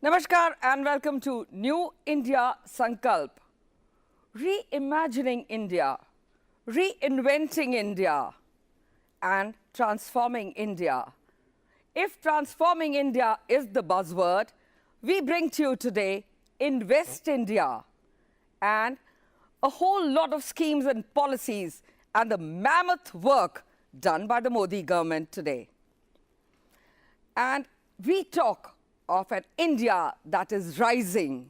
Namaskar and welcome to New India Sankalp. Reimagining India, reinventing India and transforming India. If transforming India is the buzzword, we bring to you today Invest India and a whole lot of schemes and policies and the mammoth work done by the Modi government today. And we talk of an India that is rising,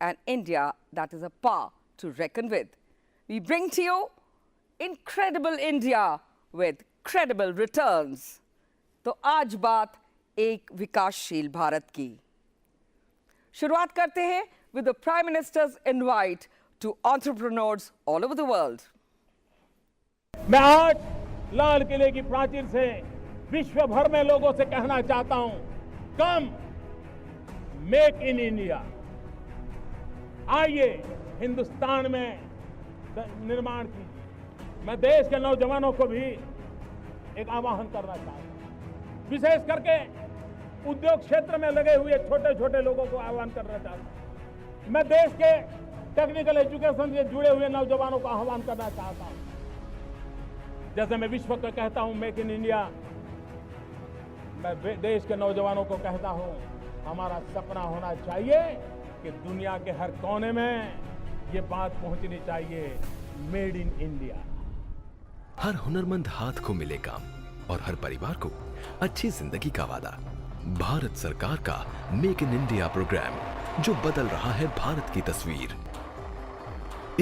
an India that is a power to reckon with. We bring to you incredible India with credible returns. तो आज बात एक विकासशील भारत की। शुरुआत करते हैं with the Prime Minister's invite to entrepreneurs all over the world. मैं आज लाल किले की प्राचीर से विश्व भर में लोगों से कहना चाहता हूं, कम मेक इन इंडिया। आइए हिंदुस्तान में निर्माण कीजिए। मैं देश के नौजवानों को भी एक आह्वान करना चाहता हूं, विशेष करके उद्योग क्षेत्र में लगे हुए छोटे छोटे लोगों को आह्वान करना चाहता हूं। मैं देश के टेक्निकल एजुकेशन से जुड़े हुए नौजवानों को आह्वान करना चाहता हूं। जैसे मैं विश्व को कहता हूं मेक इन इंडिया, मैं देश के नौजवानों को कहता हूं, हमारा सपना होना चाहिए कि दुनिया के हर कोने में ये बात पहुंचनी चाहिए, मेड इन इंडिया। हर हुनरमंद हाथ को मिले काम और हर परिवार को अच्छी जिंदगी का वादा। भारत सरकार का मेक इन इंडिया प्रोग्राम जो बदल रहा है भारत की तस्वीर।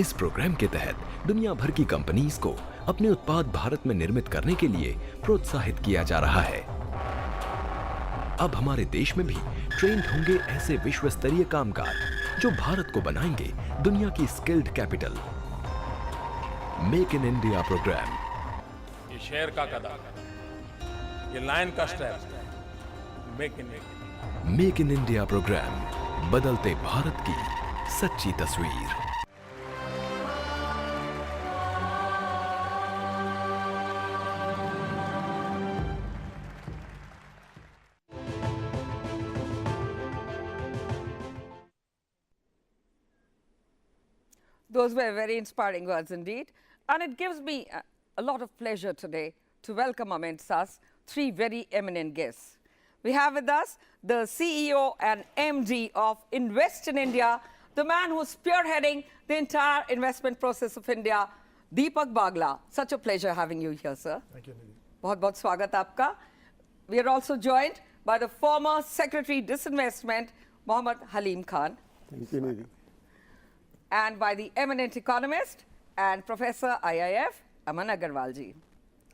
इस प्रोग्राम के तहत दुनिया भर की कंपनीज को अपने उत्पाद भारत में निर्मित करने के लिए प्रोत्साहित किया जा रहा है। अब हमारे देश में भी ट्रेंड होंगे ऐसे विश्व स्तरीय कामगार जो भारत को बनाएंगे दुनिया की skilled capital. Make in India programme, ये शेर का कदम, ये लाइन का step, make in India. Make in India programme, बदलते भारत की सच्ची तस्वीर। Those were very inspiring words indeed. And it gives me a lot of pleasure today to welcome amongst us three very eminent guests. We have with us the CEO and MD of Invest in India, the man who's spearheading the entire investment process of India, Deepak Bagla. Such a pleasure having you here, sir. Thank you, Nidhi. बहुत-बहुत स्वागत आपका. We are also joined by the former Secretary Disinvestment, Haleem Khan. Thank you, Nidhi. And by the eminent economist and Professor IIF, Aman Agarwal ji.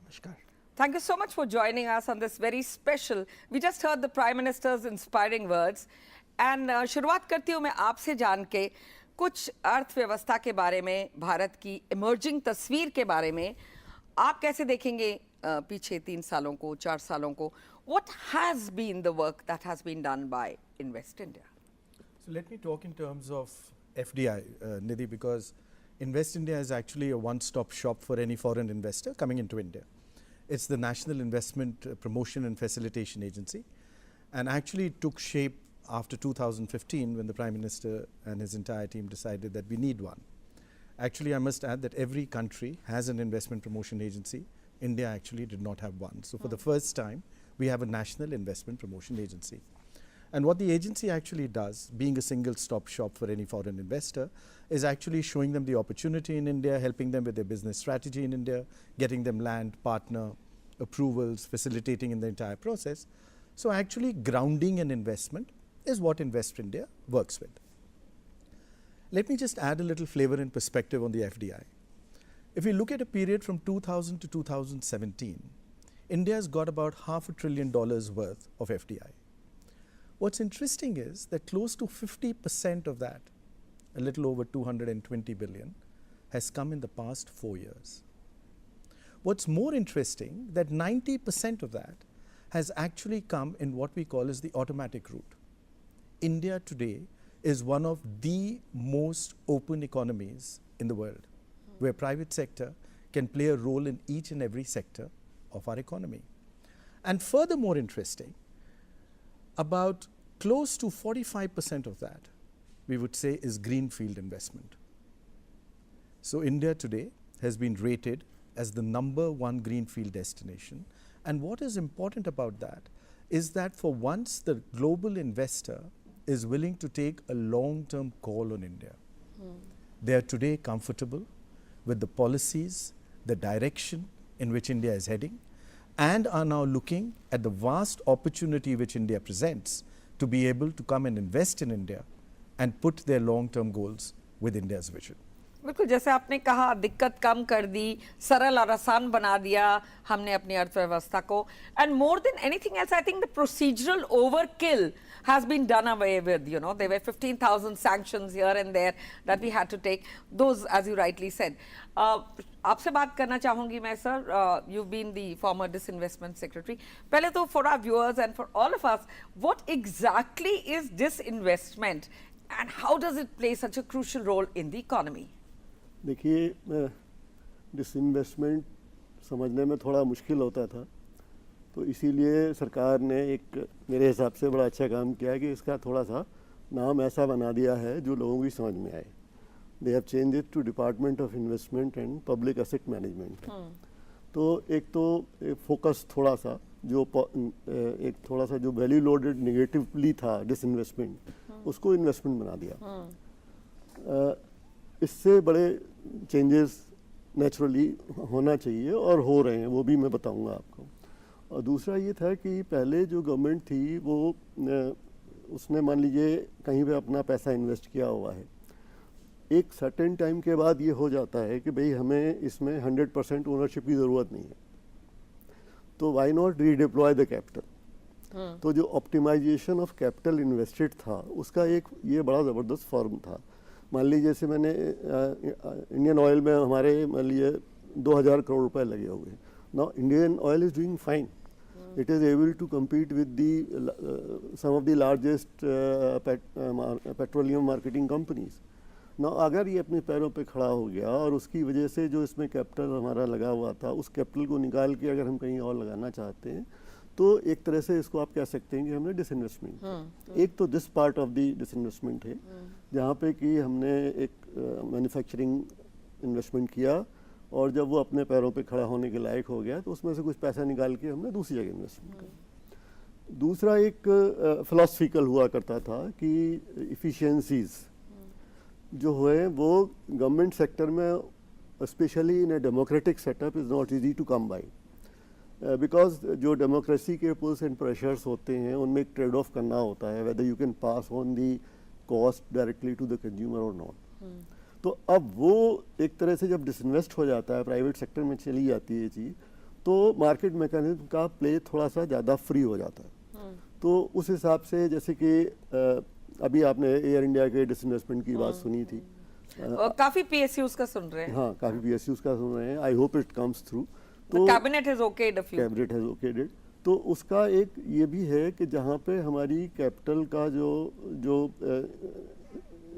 Namaskar. Thank you so much for joining us on this very special. We just heard the Prime Minister's inspiring words. And शुरुआत करती हूँ मैं आपसे जान के कुछ अर्थव्यवस्था के बारे में, भारत की इमर्जिंग तस्वीर के बारे में आप कैसे देखेंगे पीछे 3 सालों को, 4 सालों को? What has been the work that has been done by Invest India? So let me talk in terms of FDI, Nidhi, because Invest India is actually a one-stop shop for any foreign investor coming into India. It's the National Investment Promotion and Facilitation Agency, and actually it took shape after 2015 when the Prime Minister and his entire team decided that we need one. Actually, I must add that every country has an investment promotion agency. India actually did not have one. So for the first time, we have a National Investment Promotion Agency. And what the agency actually does, being a single-stop shop for any foreign investor, is actually showing them the opportunity in India, helping them with their business strategy in India, getting them land, partner, approvals, facilitating in the entire process. So actually grounding an investment is what Invest India works with. Let me just add a little flavor and perspective on the FDI. If we look at a period from 2000 to 2017, India's got about $500 billion worth of FDI. What's interesting is that close to 50% of that, a little over 220 billion, has come in the past 4 years. What's more interesting, that 90% of that has actually come in what we call as the automatic route. India today is one of the most open economies in the world, where private sector can play a role in each and every sector of our economy. And furthermore interesting, about close to 45% of that, we would say, is greenfield investment. So India today has been rated as the #1 greenfield destination. And what is important about that is that for once the global investor is willing to take a long-term call on India. They are today comfortable with the policies, the direction in which India is heading, and are now looking at the vast opportunity which India presents to be able to come and invest in India and put their long-term goals with India's vision. बिल्कुल, जैसे आपने कहा दिक्कत कम कर दी, सरल और आसान बना दिया हमने अपनी अर्थव्यवस्था को, and more than anything else, I think the procedural overkill has been done away with. You know, there were 15,000 sanctions here and there that we had to take. Those, as you rightly said. आपसे बात करना चाहूँगी मैं, sir. You've been the former Disinvestment Secretary. पहले तो for our viewers and for all of us, what exactly is disinvestment, and how does it play such a crucial role in the economy? देखिए, disinvestment समझने में थोड़ा मुश्किल होता था, तो इसीलिए सरकार ने एक मेरे हिसाब से बड़ा अच्छा काम किया कि इसका थोड़ा सा नाम ऐसा बना दिया है जो लोगों की समझ में आए. They have change it to department of investment and public asset management. तो एक फोकस थोड़ा सा जो वैल्यू लोडेड नेगेटिवली था डिसइन्वेस्टमेंट, उसको इन्वेस्टमेंट बना दिया. इससे बड़े चेंजेस नेचुरली होना चाहिए और हो रहे हैं, वो भी मैं बताऊंगा आपको. और दूसरा ये था कि पहले जो गवर्नमेंट थी वो उसने मान लीजिए कहीं पे अपना पैसा इन्वेस्ट किया हुआ है, एक सर्टेन टाइम के बाद ये हो जाता है कि भाई हमें इसमें 100% ओनरशिप की ज़रूरत नहीं है, तो why not redeploy the capital. तो जो ऑप्टिमाइजेशन ऑफ कैपिटल इन्वेस्टेड था उसका एक ये बड़ा ज़बरदस्त फॉर्म था. मान लीजिए जैसे मैंने इंडियन ऑयल में हमारे मान लीजिए 2000 करोड़ रुपए लगे हुए. Now Indian oil is doing fine, it is able to compete with some of the largest petroleum marketing companies. ना अगर ये अपने पैरों पे खड़ा हो गया और उसकी वजह से जो इसमें कैपिटल हमारा लगा हुआ था उस कैपिटल को निकाल के अगर हम कहीं और लगाना चाहते हैं, तो एक तरह से इसको आप कह सकते हैं कि हमने डिसइन्वेस्टमेंट. एक तो this part of the disinvestment है जहाँ पे कि हमने एक मैन्युफैक्चरिंग इन्वेस्टमेंट किया और जब वो अपने पैरों पे खड़ा होने के लायक हो गया तो उसमें से कुछ पैसा निकाल के हमने दूसरी जगह इन्वेस्टमेंट किया. दूसरा एक फिलॉसफिकल हुआ करता था कि इफ़िशियंसीज जो हुए वो गवर्नमेंट सेक्टर में specially in a democratic setup is not easy to come by, because जो डेमोक्रेसी के पुल्स एंड प्रेशर्स होते हैं उनमें एक ट्रेड ऑफ करना होता है, whether you can pass on the cost directly to the consumer और नॉट. तो अब वो एक तरह से जब डिसइन्वेस्ट हो जाता है, प्राइवेट सेक्टर में चली जाती है चीज़, तो मार्केट मैकेनिज्म का प्ले थोड़ा सा ज़्यादा फ्री हो जाता है. तो उस हिसाब से जैसे कि अभी आपने एयर इंडिया के डिसइन्वेस्टमेंट की बात सुनी थी, काफ़ी PSUs का सुन रहे हैं. हाँ, काफ़ी PSUs का सुन रहे हैं. I hope it comes through. तो cabinet has okayed a few. Cabinet has okayed it. तो उसका एक ये भी है कि जहाँ पे हमारी कैपिटल का जो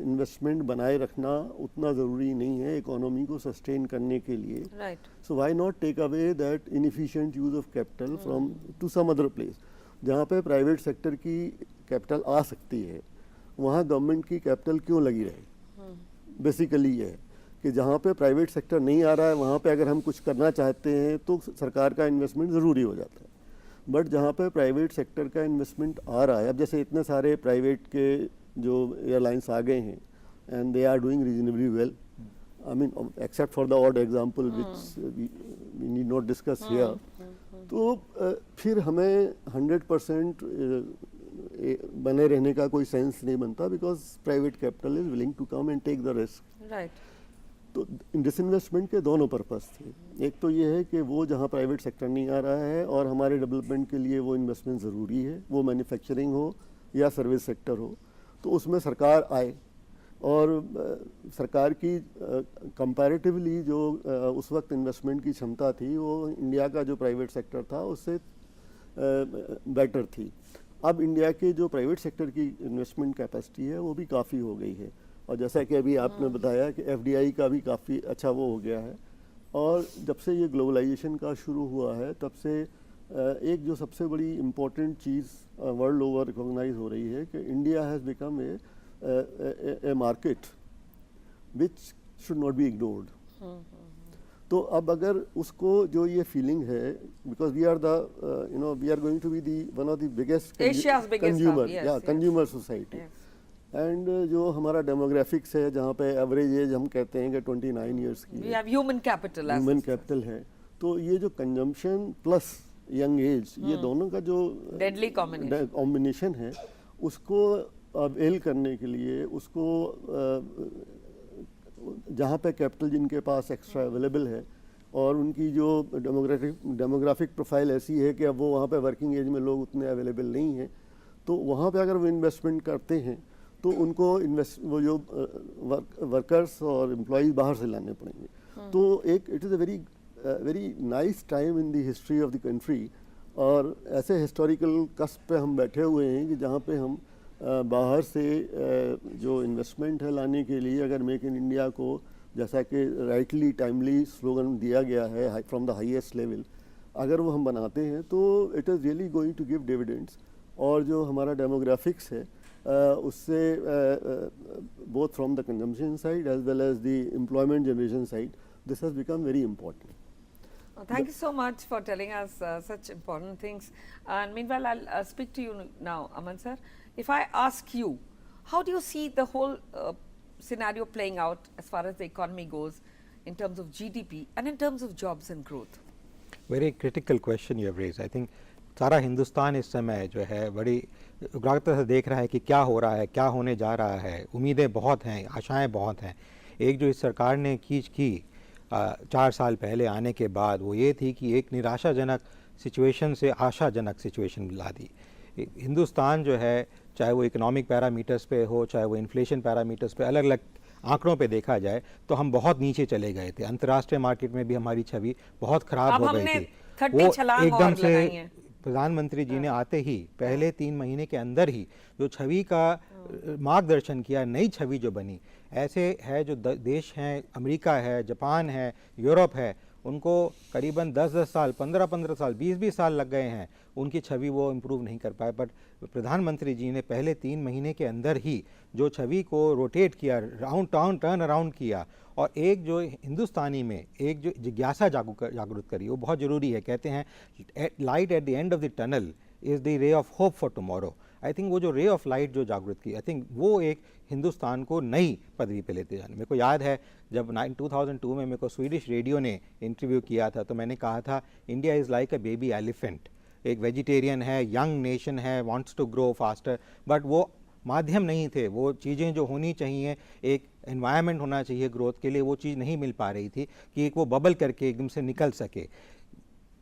इन्वेस्टमेंट बनाए रखना उतना ज़रूरी नहीं है इकोनॉमी को सस्टेन करने के लिए. Right. So why not take away that inefficient use of capital from to some other place. जहाँ पे प्राइवेट सेक्टर की कैपिटल आ सकती है वहाँ गवर्नमेंट की कैपिटल क्यों लगी रहे. बेसिकली ये है कि जहाँ पे प्राइवेट सेक्टर नहीं आ रहा है वहाँ पे अगर हम कुछ करना चाहते हैं तो सरकार का इन्वेस्टमेंट ज़रूरी हो जाता है. बट जहाँ पे प्राइवेट सेक्टर का इन्वेस्टमेंट आ रहा है, अब जैसे इतने सारे प्राइवेट के जो एयरलाइंस आ गए हैं and they are doing reasonably well, I mean except for the odd example which we need not discuss here. तो फिर हमें 100% बने रहने का कोई सेंस नहीं बनता, because private capital is willing to come and take the risk. Right. तो डिसइन्वेस्टमेंट के दोनों पर्पस थे. एक तो ये है कि वो जहाँ प्राइवेट सेक्टर नहीं आ रहा है और हमारे डेवलपमेंट के लिए वो इन्वेस्टमेंट ज़रूरी है, वो मैन्युफैक्चरिंग हो या सर्विस सेक्टर हो, तो उसमें सरकार आए और सरकार की कंपैरेटिवली जो उस वक्त इन्वेस्टमेंट की क्षमता थी वो इंडिया का जो प्राइवेट सेक्टर था उससे बेटर थी. अब इंडिया के जो प्राइवेट सेक्टर की इन्वेस्टमेंट कैपेसिटी है वो भी काफ़ी हो गई है. और जैसा कि अभी आपने बताया कि FDI का भी काफ़ी अच्छा वो हो गया है. और जब से ये ग्लोबलाइजेशन का शुरू हुआ है तब से एक जो सबसे बड़ी इम्पोर्टेंट चीज़ वर्ल्ड ओवर रिकॉग्नाइज हो रही है कि India has become a market which should not be ignored. तो अब अगर उसको जो ये फीलिंग है, because we are the we are going to be the one of the biggest consumer society, and जो हमारा डेमोग्राफिक्स है जहाँ पे एवरेज एज हम कहते हैं कि 29 ईयर्स की है, ह्यूमन कैपिटल है, तो ये जो कंजम्पशन प्लस यंग एज, ये दोनों का जो डेडली कॉम्बिनेशन है, उसको अवेल करने के लिए, उसको जहाँ पे कैपिटल जिनके पास एक्स्ट्रा अवेलेबल है और उनकी जो डेमोग्राफिक प्रोफाइल ऐसी है कि अब वो वहाँ पे वर्किंग एज में लोग उतने अवेलेबल नहीं हैं, तो वहाँ पे अगर वो इन्वेस्टमेंट करते हैं तो उनको वो जो वर्कर्स और एम्प्लॉयज़ बाहर से लाने पड़ेंगे। तो एक it is a very nice time in the history of the country, और ऐसे हिस्टोरिकल कस्प पे हम बैठे हुए हैं कि जहाँ पे हम बाहर से जो इन्वेस्टमेंट है लाने के लिए, अगर मेक इन इंडिया को जैसा कि राइटली टाइमली स्लोगन दिया गया है फ्रॉम द हाईएस्ट लेवल, अगर वो हम बनाते हैं तो it is really going to give dividends. और जो हमारा डेमोग्राफिक्स है उससे both from the consumption side as well as the employment generation side, this has become very important. Thank you so much for telling us such important things. And meanwhile, I'll speak to you now, Aman sir. If I ask you, how do you see the whole scenario playing out as far as the economy goes in terms of GDP and in terms of jobs and growth? Very critical question you have raised. I think सारा हिंदुस्तान इस समय जो है बड़ी उग्रता से देख रहा है कि क्या हो रहा है, क्या होने जा रहा है. उम्मीदें बहुत हैं, आशाएं बहुत हैं. एक जो इस सरकार ने की 4 साल पहले आने के बाद वो ये थी कि एक निराशाजनक सिचुएशन से आशाजनक सिचुएशन ला दी. हिंदुस्तान जो है, चाहे वो इकोनॉमिक पैरामीटर्स पे हो, चाहे वो इन्फ्लेशन पैरामीटर्स पे, अलग अलग आंकड़ों पे देखा जाए तो हम बहुत नीचे चले गए थे. अंतर्राष्ट्रीय मार्केट में भी हमारी छवि बहुत खराब हो गई थी. वो एकदम से प्रधानमंत्री जी ने आते ही पहले 3 महीने के अंदर ही जो छवि का मार्गदर्शन किया, नई छवि जो बनी, ऐसे है जो देश हैं, अमेरिका है, जापान है, यूरोप है, उनको करीबन 10-10 साल, 15-15 साल, 20-20 साल लग गए हैं, उनकी छवि वो इम्प्रूव नहीं कर पाए. बट प्रधानमंत्री जी ने पहले 3 महीने के अंदर ही जो छवि को रोटेट किया, टर्न अराउंड किया, और एक जो हिंदुस्तानी में एक जो जिज्ञासा जागृत करी, वो बहुत ज़रूरी है. कहते हैं light at the end of the tunnel is the ray of hope for tomorrow. I think वो जो रे ऑफ लाइट जो जागृत की, आई थिंक वो एक हिंदुस्तान को नई पदवी पे लेते जाने. मेरे को याद है जब 2002 में मेरे को स्वीडिश रेडियो ने इंटरव्यू किया था, तो मैंने कहा था India is like a baby elephant. एक वेजिटेरियन है, यंग नेशन है, wants to grow faster, but वो माध्यम नहीं थे. वो चीज़ें जो होनी चाहिए, एक एनवायरनमेंट होना चाहिए ग्रोथ के लिए, वो चीज़ नहीं मिल पा रही थी कि एक वो बबल करके एकदम से निकल सके.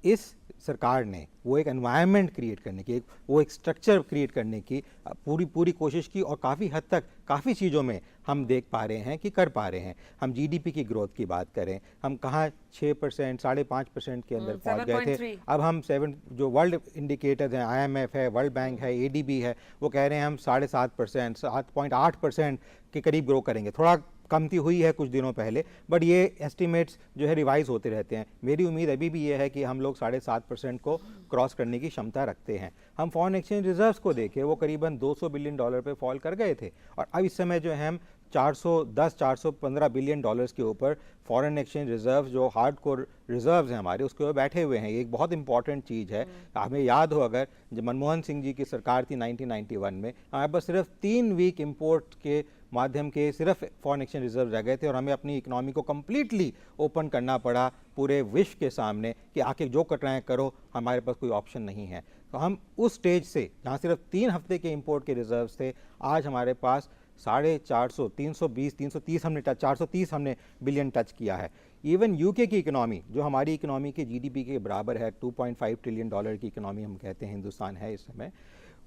इस सरकार ने वो एक एनवायरनमेंट क्रिएट करने की, वो एक स्ट्रक्चर क्रिएट करने की पूरी कोशिश की, और काफ़ी हद तक काफ़ी चीज़ों में हम देख पा रहे हैं कि कर पा रहे हैं. हम जीडीपी की ग्रोथ की बात करें, हम कहाँ 6%, 5.5% के अंदर पहुंच गए थे. अब हम 7, जो वर्ल्ड इंडिकेटर्स हैं, IMF है, वर्ल्ड बैंक है, ADB है, वो कह रहे हैं हम 7.5%, 7.8% के करीब ग्रो करेंगे. थोड़ा कमती हुई है कुछ दिनों पहले, बट ये एस्टिमेट्स जो है रिवाइज होते रहते हैं. मेरी उम्मीद अभी भी ये है कि हम लोग 7.5% को क्रॉस करने की क्षमता रखते हैं. हम फॉरेन एक्सचेंज रिजर्व्स को देखें, वो करीबन $200 बिलियन पे फॉल कर गए थे, और अब इस समय जो है हम 415 बिलियन डॉलर्स के ऊपर फॉरेन एक्सचेंज रिजर्व, जो हार्ड कोर रिजर्व्स हैं हमारे, उसके ऊपर बैठे हुए हैं. ये एक बहुत इंपॉर्टेंट चीज़ है. हमें याद हो, अगर जब मनमोहन सिंह जी की सरकार थी 1991 में, हमारे पास सिर्फ 3 वीक इम्पोर्ट के माध्यम के सिर्फ फॉरेन एक्सचेंज रिजर्व रह गए थे, और हमें अपनी इकोनॉमी को कम्प्लीटली ओपन करना पड़ा पूरे विश्व के सामने कि आके जो कर रहे हैं करो, हमारे पास कोई ऑप्शन नहीं है. तो हम उस स्टेज से, जहाँ सिर्फ 3 हफ्ते के इम्पोर्ट के रिजर्व्स थे, आज हमारे पास 450, 320, 330 हमने टच, 430 हमने बिलियन टच किया है. इवन यूके की इकोनॉमी, जो हमारी इकोनॉमी के जीडीपी के बराबर है, $2.5 ट्रिलियन की इकोनॉमी हम कहते हैं हिंदुस्तान है इस समय,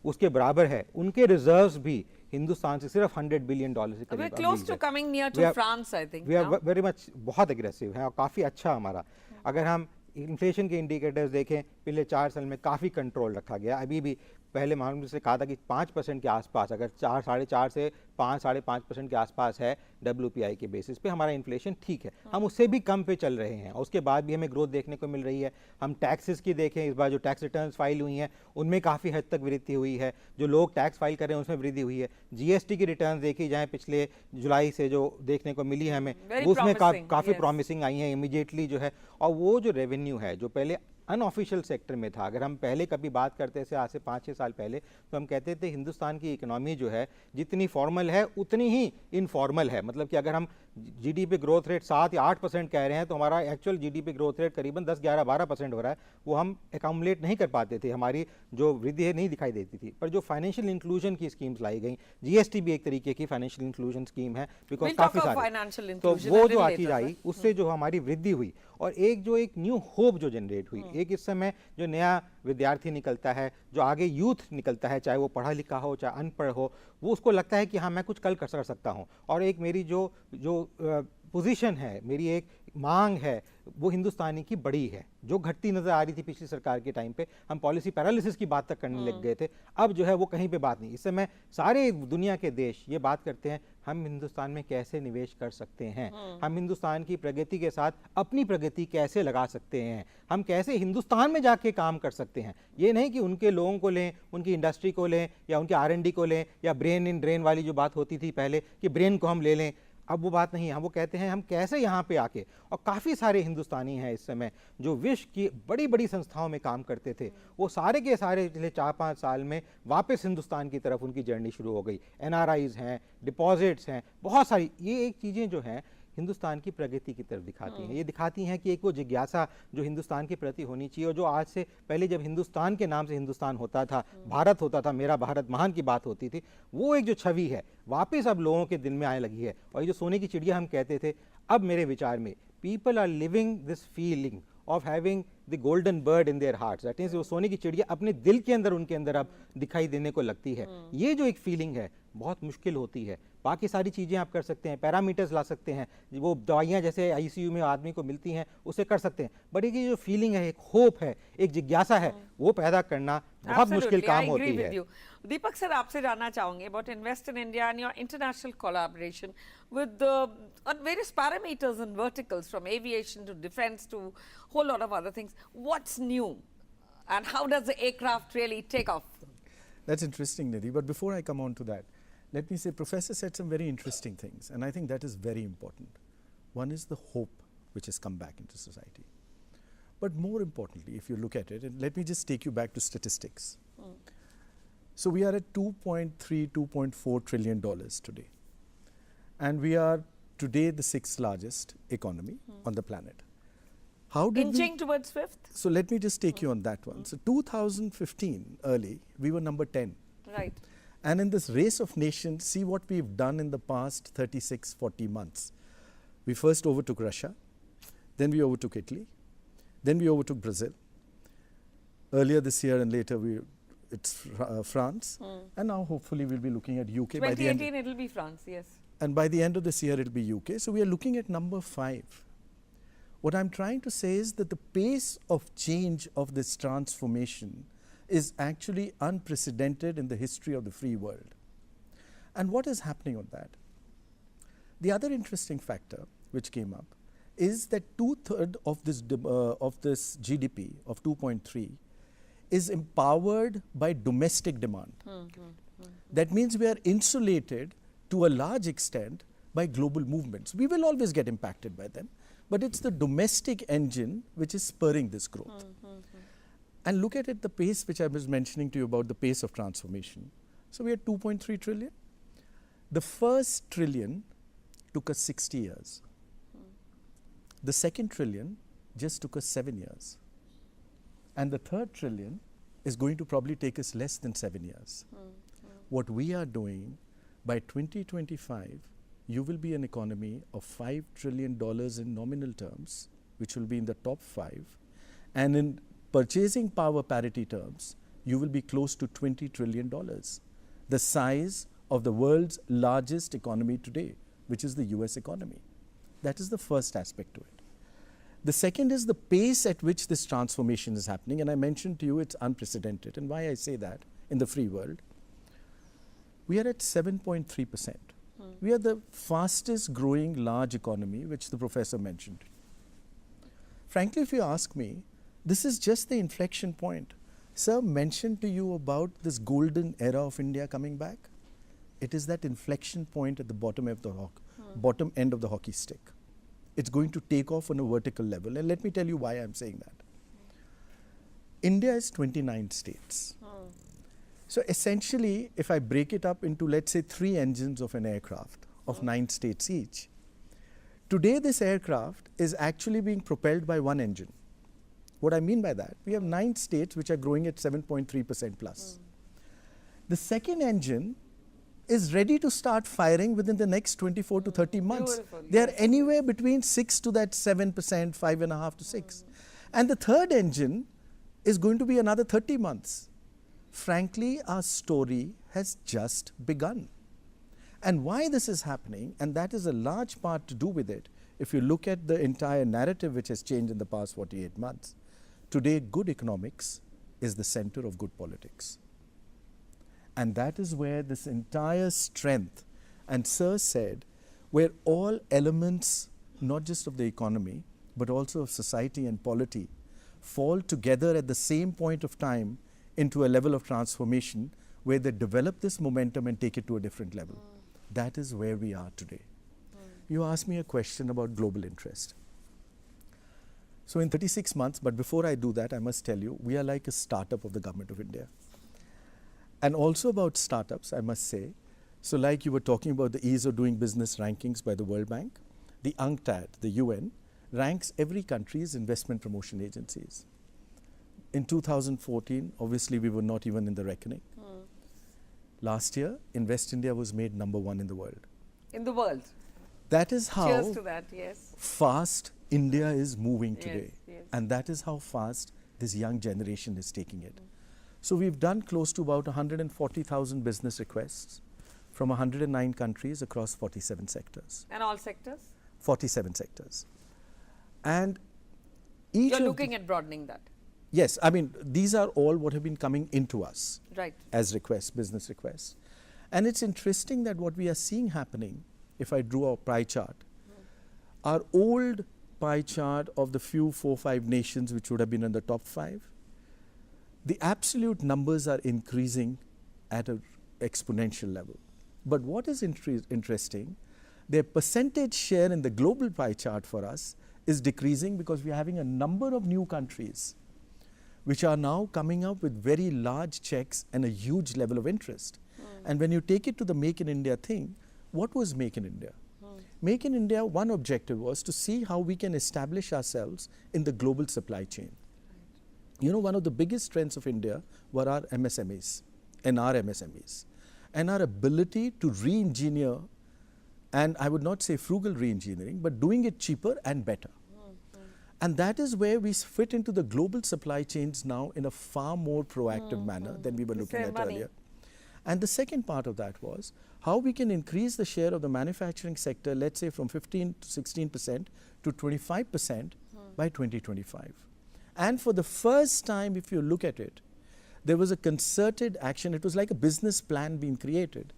उसके बराबर है. उनके रिजर्व्स भी हिंदुस्तान से सिर्फ $100 बिलियन से करीब. We're close to coming near to France, I think. We are very much बहुत एग्रेसिव है, और काफ़ी अच्छा हमारा. अगर हम इन्फ्लेशन के इंडिकेटर्स देखें, पिछले 4 साल में काफ़ी कंट्रोल रखा गया. अभी भी पहले मालूम से कहा था कि 5% के आसपास, अगर 4, 4.5 से 5, 5.5% के आसपास है WPI के बेसिस पे हमारा इन्फ्लेशन ठीक है, हम उससे भी कम पे चल रहे हैं। उसके बाद भी हमें ग्रोथ देखने को मिल रही है। हम टैक्सेस की देखें, इस बार जो टैक्स रिटर्न्स फाइल हुई हैं उनमें काफ़ी हद तक वृद्धि हुई है, जो लोग टैक्स फाइल कर रहे हैं उसमें वृद्धि हुई है। GST की रिटर्न देखी जाए पिछले जुलाई से जो देखने को मिली है हमें, वो उसमें काफ़ी प्रॉमिसिंग आई है इमीडिएटली जो है। और वो जो रेवेन्यू है जो पहले अनऑफिशियल सेक्टर में था, अगर हम पहले कभी बात करते थे आज से 5-6 साल पहले, तो हम कहते थे हिंदुस्तान की इकोनॉमी जो है जितनी फॉर्मल है उतनी ही इनफॉर्मल है। मतलब कि अगर हम GDP ग्रोथ रेट 7 या 8% कह रहे हैं तो हमारा एक्चुअल GDP ग्रोथ रेट करीबन 10, 11, 12% हो रहा है, वो हम एकामुलेट नहीं कर पाते थे, हमारी जो वृद्धि है नहीं दिखाई देती थी। पर जो फाइनेंशियल इंक्लूजन की स्कीम्स लाई गई, GST भी एक तरीके की फाइनेंशियल इंक्लूजन स्कीम है, बिकॉज काफ़ी सारे, तो वो जो आती आई उससे जो हमारी वृद्धि हुई और एक न्यू होप जो जनरेट हुई। एक इस समय जो नया विद्यार्थी निकलता है, जो आगे यूथ निकलता है, चाहे वो पढ़ा लिखा हो चाहे अनपढ़ हो, वो उसको लगता है कि हाँ मैं कुछ कल कर सकता हूँ। और एक मेरी जो पोजीशन है, मेरी एक मांग है, वो हिंदुस्तानी की बड़ी है, जो घटती नजर आ रही थी पिछली सरकार के टाइम पे। हम पॉलिसी पैरालिसिस की बात तक करने लग गए थे, अब जो है वो कहीं पे बात नहीं। इस समय सारे दुनिया के देश ये बात करते हैं हम हिंदुस्तान में कैसे निवेश कर सकते हैं, हम हिंदुस्तान की प्रगति के साथ अपनी प्रगति कैसे लगा सकते हैं, हम कैसे हिंदुस्तान में जाके काम कर सकते हैं। ये नहीं कि उनके लोगों को लें, उनकी इंडस्ट्री को लें या उनके R&D को लें, या ब्रेन इन ड्रेन वाली जो बात होती थी पहले कि ब्रेन को हम ले लें, अब वो बात नहीं है। हम वो कहते हैं हम कैसे यहाँ पे आके, और काफ़ी सारे हिंदुस्तानी हैं इस समय जो विश्व की बड़ी बड़ी संस्थाओं में काम करते थे, वो सारे के सारे पिछले 4-5 साल में वापस हिंदुस्तान की तरफ उनकी जर्नी शुरू हो गई। NRIs हैं, डिपॉजिट्स हैं, बहुत सारी ये एक चीज़ें जो हैं हिंदुस्तान की प्रगति की तरफ दिखाती हैं। ये दिखाती हैं कि एक वो जिज्ञासा जो हिंदुस्तान के प्रति होनी चाहिए, और जो आज से पहले जब हिंदुस्तान के नाम से हिंदुस्तान होता था, भारत होता था, मेरा भारत महान की बात होती थी, वो एक जो छवि है वापस अब लोगों के दिल में आने लगी है। और ये जो सोने की चिड़िया हम कहते थे, अब मेरे विचार में people are living this feeling of having the golden bird in their hearts, that is वो सोने की चिड़िया अपने दिल के अंदर उनके अंदर अब दिखाई देने को लगती है। ये जो एक फीलिंग है बहुत मुश्किल होती है। बाकी सारी चीज़ें आप कर सकते हैं, पैरामीटर्स ला सकते हैं, वो दवाइयाँ जैसे ICU में आदमी को मिलती हैं उसे कर सकते हैं, बट एक जो फीलिंग है, एक होप है, एक जिज्ञासा है, वो पैदा करना बहुत मुश्किल काम होती है। दीपक सर, आपसे जानना चाहूंगे about invest in India and your international collaboration with on various parameters and verticals from aviation to defense to whole lot of other things. What's new and how does the aircraft really take off? That's interesting, Nidhi. But before I come on to that, let me say, Professor said some very interesting things, and I think that is very important. One is the hope which has come back into society. But more importantly, if you look at it, and let me just take you back to statistics. So we are at $2.3, $2.4 trillion today. And we are today the 6th largest economy on the planet. How did Inching towards 5th? So let me just take you on that one. So 2015, early, we were number 10. Right. And in this race of nations, see what we've done in the past 36, 40 months. We first overtook Russia, then we overtook Italy, then we overtook Brazil. Earlier this year and later, it's France. And now hopefully we'll be looking at UK. 2018 it'll be France, yes. And by the end of this year, it'll be UK. So we are looking at number 5. What I'm trying to say is that the pace of change of this transformation is actually unprecedented in the history of the free world. And what is happening on that? The other interesting factor which came up is that 2/3 of this GDP of 2.3 is empowered by domestic demand. That means we are insulated to a large extent by global movements. We will always get impacted by them, but it's the domestic engine which is spurring this growth. And look at it, the pace which I was mentioning to you about the pace of transformation. So we are 2.3 trillion. The first trillion took us 60 years. The second trillion just took us 7 years. And the third trillion is going to probably take us less than 7 years. What we are doing, by 2025, you will be an economy of $5 trillion in nominal terms, which will be in the top 5. And in purchasing power parity terms, you will be close to $20 trillion, the size of the world's largest economy today, which is the US economy. That is the first aspect to it. The second is the pace at which this transformation is happening, and I mentioned to you it's unprecedented. And why I say that, in the free world. We are at 7.3%. We are the fastest growing large economy, which the professor mentioned. Frankly, if you ask me, this is just the inflection point. Sir mentioned to you about this golden era of India coming back. It is that inflection point at the bottom of the bottom end of the hockey stick. It's going to take off on a vertical level. And let me tell you why I'm saying that. India is 29 states. So essentially, if I break it up into, let's say, 3 engines of an aircraft of 9 states each, today this aircraft is actually being propelled by 1 engine. What I mean by that, we have 9 states which are growing at 7.3% plus. The second engine is ready to start firing within the next 24 to 30 months. Beautiful, They are anywhere between 6 to that 7%, 5.5 to 6. And the third engine is going to be another 30 months. Frankly, our story has just begun. And why this is happening, and that is a large part to do with it, if you look at the entire narrative which has changed in the past 48 months, today good economics is the center of good politics. And that is where this entire strength, and Sir said, where all elements, not just of the economy, but also of society and polity, fall together at the same point of time into a level of transformation where they develop this momentum and take it to a different level. That is where we are today. You asked me a question about global interest. So in 36 months, but before I do that, I must tell you, we are like a startup of the Government of India. And also about startups, I must say, so like you were talking about the ease of doing business rankings by the World Bank, the UNCTAD, the UN, ranks every country's investment promotion agencies. In 2014, obviously we were not even in the reckoning. Last year, Invest India was made #1 in the world. In the world. That is how Cheers to that, yes. fast India is moving today. yes. And that is how fast this young generation is taking it. So we've done close to about 140,000 business requests from 109 countries across 47 sectors. And all sectors? 47 sectors. And each You're of looking at broadening that. Yes, I mean, these are all what have been coming into us Right. as requests, business requests. And it's interesting that what we are seeing happening, if I drew a pie chart, our old pie chart of the few 4-5 nations which would have been in the top 5, the absolute numbers are increasing at an exponential level. But what is interesting, their percentage share in the global pie chart for us is decreasing because we are having a number of new countries which are now coming up with very large checks and a huge level of interest. And when you take it to the Make in India thing, what was Make in India? Make in India, one objective was to see how we can establish ourselves in the global supply chain. You know, one of the biggest strengths of India were our MSMEs and our MSMEs. And our ability to re-engineer, and I would not say frugal re-engineering, but doing it cheaper and better. And that is where we fit into the global supply chains now in a far more proactive manner than we were looking save at money. earlier. And the second part of that was how we can increase the share of the manufacturing sector, let's say from 15 to 16% to 25% by 2025. And for the first time, if you look at it, there was a concerted action. It was like a business plan being created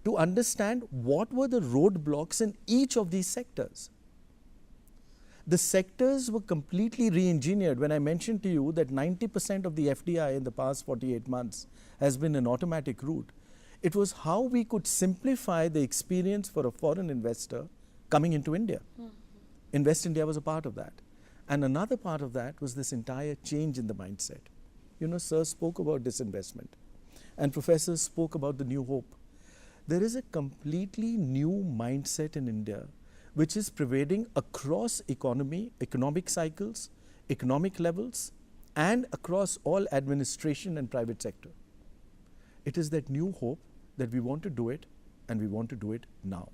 to understand what were the roadblocks in each of these sectors. The sectors were completely re-engineered. When I mentioned to you that 90% of the FDI in the past 48 months has been an automatic route, it was how we could simplify the experience for a foreign investor coming into India. Invest India was a part of that. And another part of that was this entire change in the mindset. You know, Sir spoke about disinvestment and professors spoke about the new hope. There is a completely new mindset in India which is pervading across economic cycles, economic levels, and across all administration and private sector. It is that new hope that we want to do it and we want to do it now.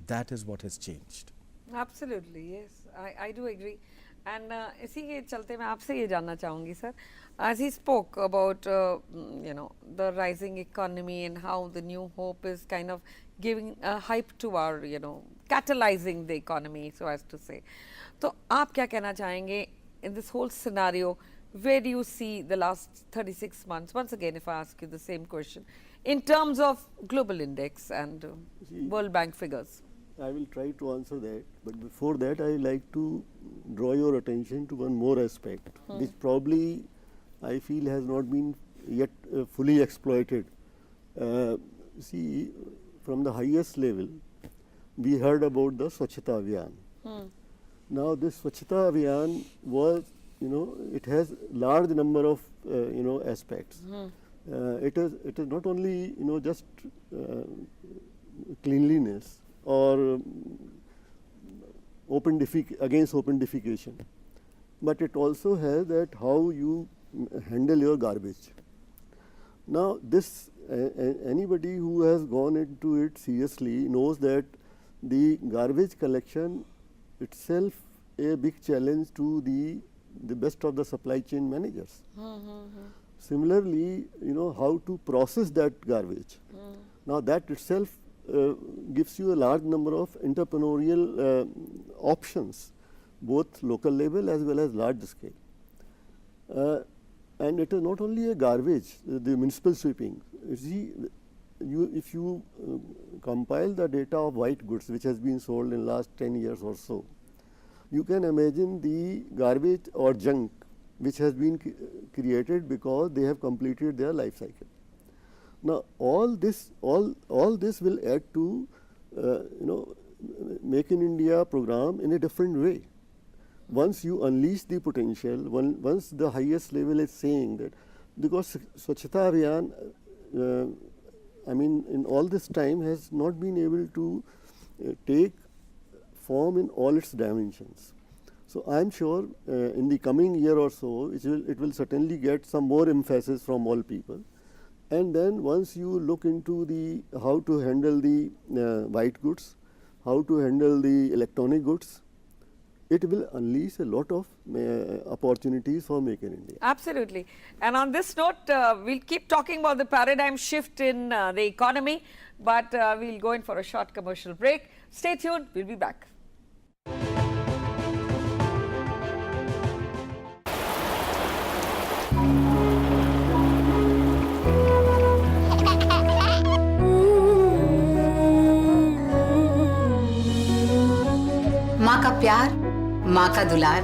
That is what has changed. Absolutely, yes. I do agree. And इसी के चलते मैं आपसे ये जानना चाहूँगी sir, as he spoke about you know, the rising economy and how the new hope is kind of giving a hype to our, you know, catalyzing the economy, so as to say. तो आप क्या कहना चाहेंगे in this whole scenario, where do you see the last 36 months? Once again, if I ask you the same question, in terms of global index and World Bank figures. I will try to answer that, but before that I like to draw your attention to one more aspect, which probably I feel has not been yet fully exploited. See, from the highest level, we heard about the Swachhata Abhiyan. Now this Swachhata Abhiyan was, it has large number of, aspects. It is not only, just cleanliness or against open defecation, but it also has that how you handle your garbage. Now this anybody who has gone into it seriously knows that the garbage collection itself a big challenge to the best of the supply chain managers. Similarly, how to process that garbage. Now that itself gives you a large number of entrepreneurial options, both local level as well as large scale. And it is not only a garbage, the municipal sweeping. You see, if you compile the data of white goods which has been sold in last 10 years or so, you can imagine the garbage or junk which has been created because they have completed their life cycle. Now all this will add to Make in India program in a different way. Once you unleash the potential, once the highest level is saying that, because Swachhata Abhiyan, I mean, in all this time has not been able to take form in all its dimensions. So I am sure in the coming year or so, it will certainly get some more emphasis from all people. And then once you look into the how to handle the white goods, how to handle the electronic goods, it will unleash a lot of opportunities for Make in India. Absolutely. And on this note, we'll keep talking about the paradigm shift in the economy, but we'll go in for a short commercial break. Stay tuned, we'll be back. माँ का प्यार, माँ का दुलार,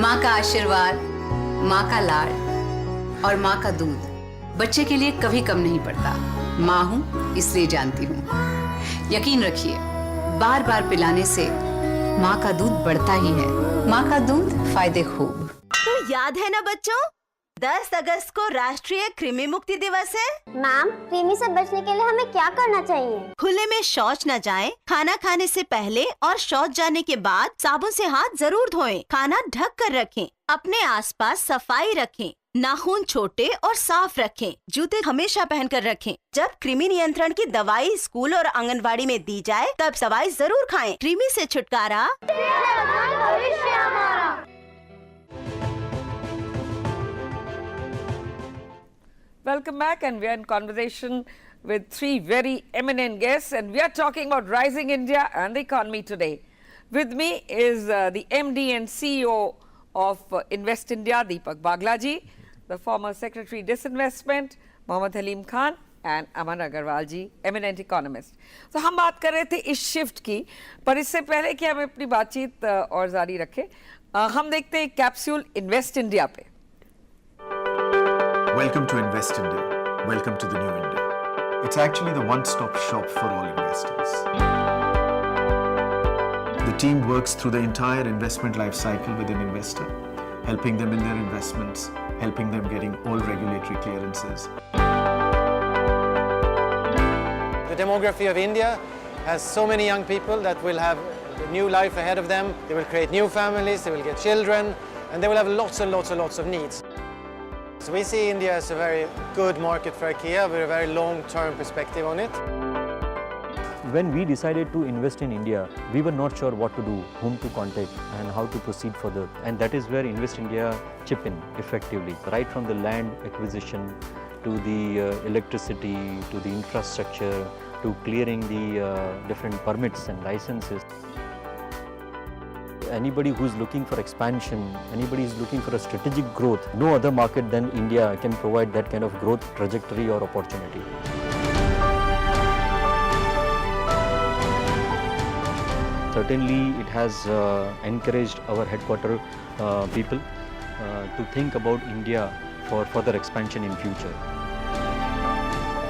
माँ का आशीर्वाद, माँ का लाड और माँ का दूध बच्चे के लिए कभी कम नहीं पड़ता। माँ हूँ इसलिए जानती हूँ। यकीन रखिए, बार बार पिलाने से माँ का दूध बढ़ता ही है। माँ का दूध फायदे खूब। तो याद है ना बच्चों, 10 अगस्त को राष्ट्रीय कृमि मुक्ति दिवस है। मैम, कृमि से बचने के लिए हमें क्या करना चाहिए? खुले में शौच न जाएं, खाना खाने से पहले और शौच जाने के बाद साबुन से हाथ जरूर धोएं, खाना ढक कर रखें, अपने आसपास सफाई रखें, नाखून छोटे और साफ रखें, जूते हमेशा पहनकर रखें। जब कृमि नियंत्रण की दवाई स्कूल और आंगनबाड़ी में दी जाए तब दवाई जरूर खाएं। कृमि से छुटकारा भविष्य हमारा। Welcome back, and we are in conversation with three very eminent guests, and we are talking about rising India and the economy today. With me is the MD and CEO of Invest India, Deepak Bagla ji, the former Secretary Disinvestment, Mohd Haleem Khan, and Aman Agarwal ji, eminent economist. So हम बात कर रहे थे इस shift की, पर इससे पहले कि हम अपनी बातचीत और जारी रखें, हम देखते हैं कैप्सूल इन्वेस्ट इंडिया पे। Welcome to Invest India. Welcome to the new India. It's actually the one-stop shop for all investors. The team works through the entire investment life cycle with an investor, helping them in their investments, helping them getting all regulatory clearances. The demography of India has so many young people that will have a new life ahead of them. They will create new families, they will get children, and they will have lots and lots and lots of needs. So we see India as a very good market for IKEA with a very long-term perspective on it. When we decided to invest in India, we were not sure what to do, whom to contact and how to proceed further. And that is where Invest India chip in effectively, right from the land acquisition to the electricity, to the infrastructure, to clearing the different permits and licenses. anybody who is looking for expansion, anybody is looking for a strategic growth, no other market than India can provide that kind of growth trajectory or opportunity. Certainly, it has encouraged our headquarter people to think about India for further expansion in future.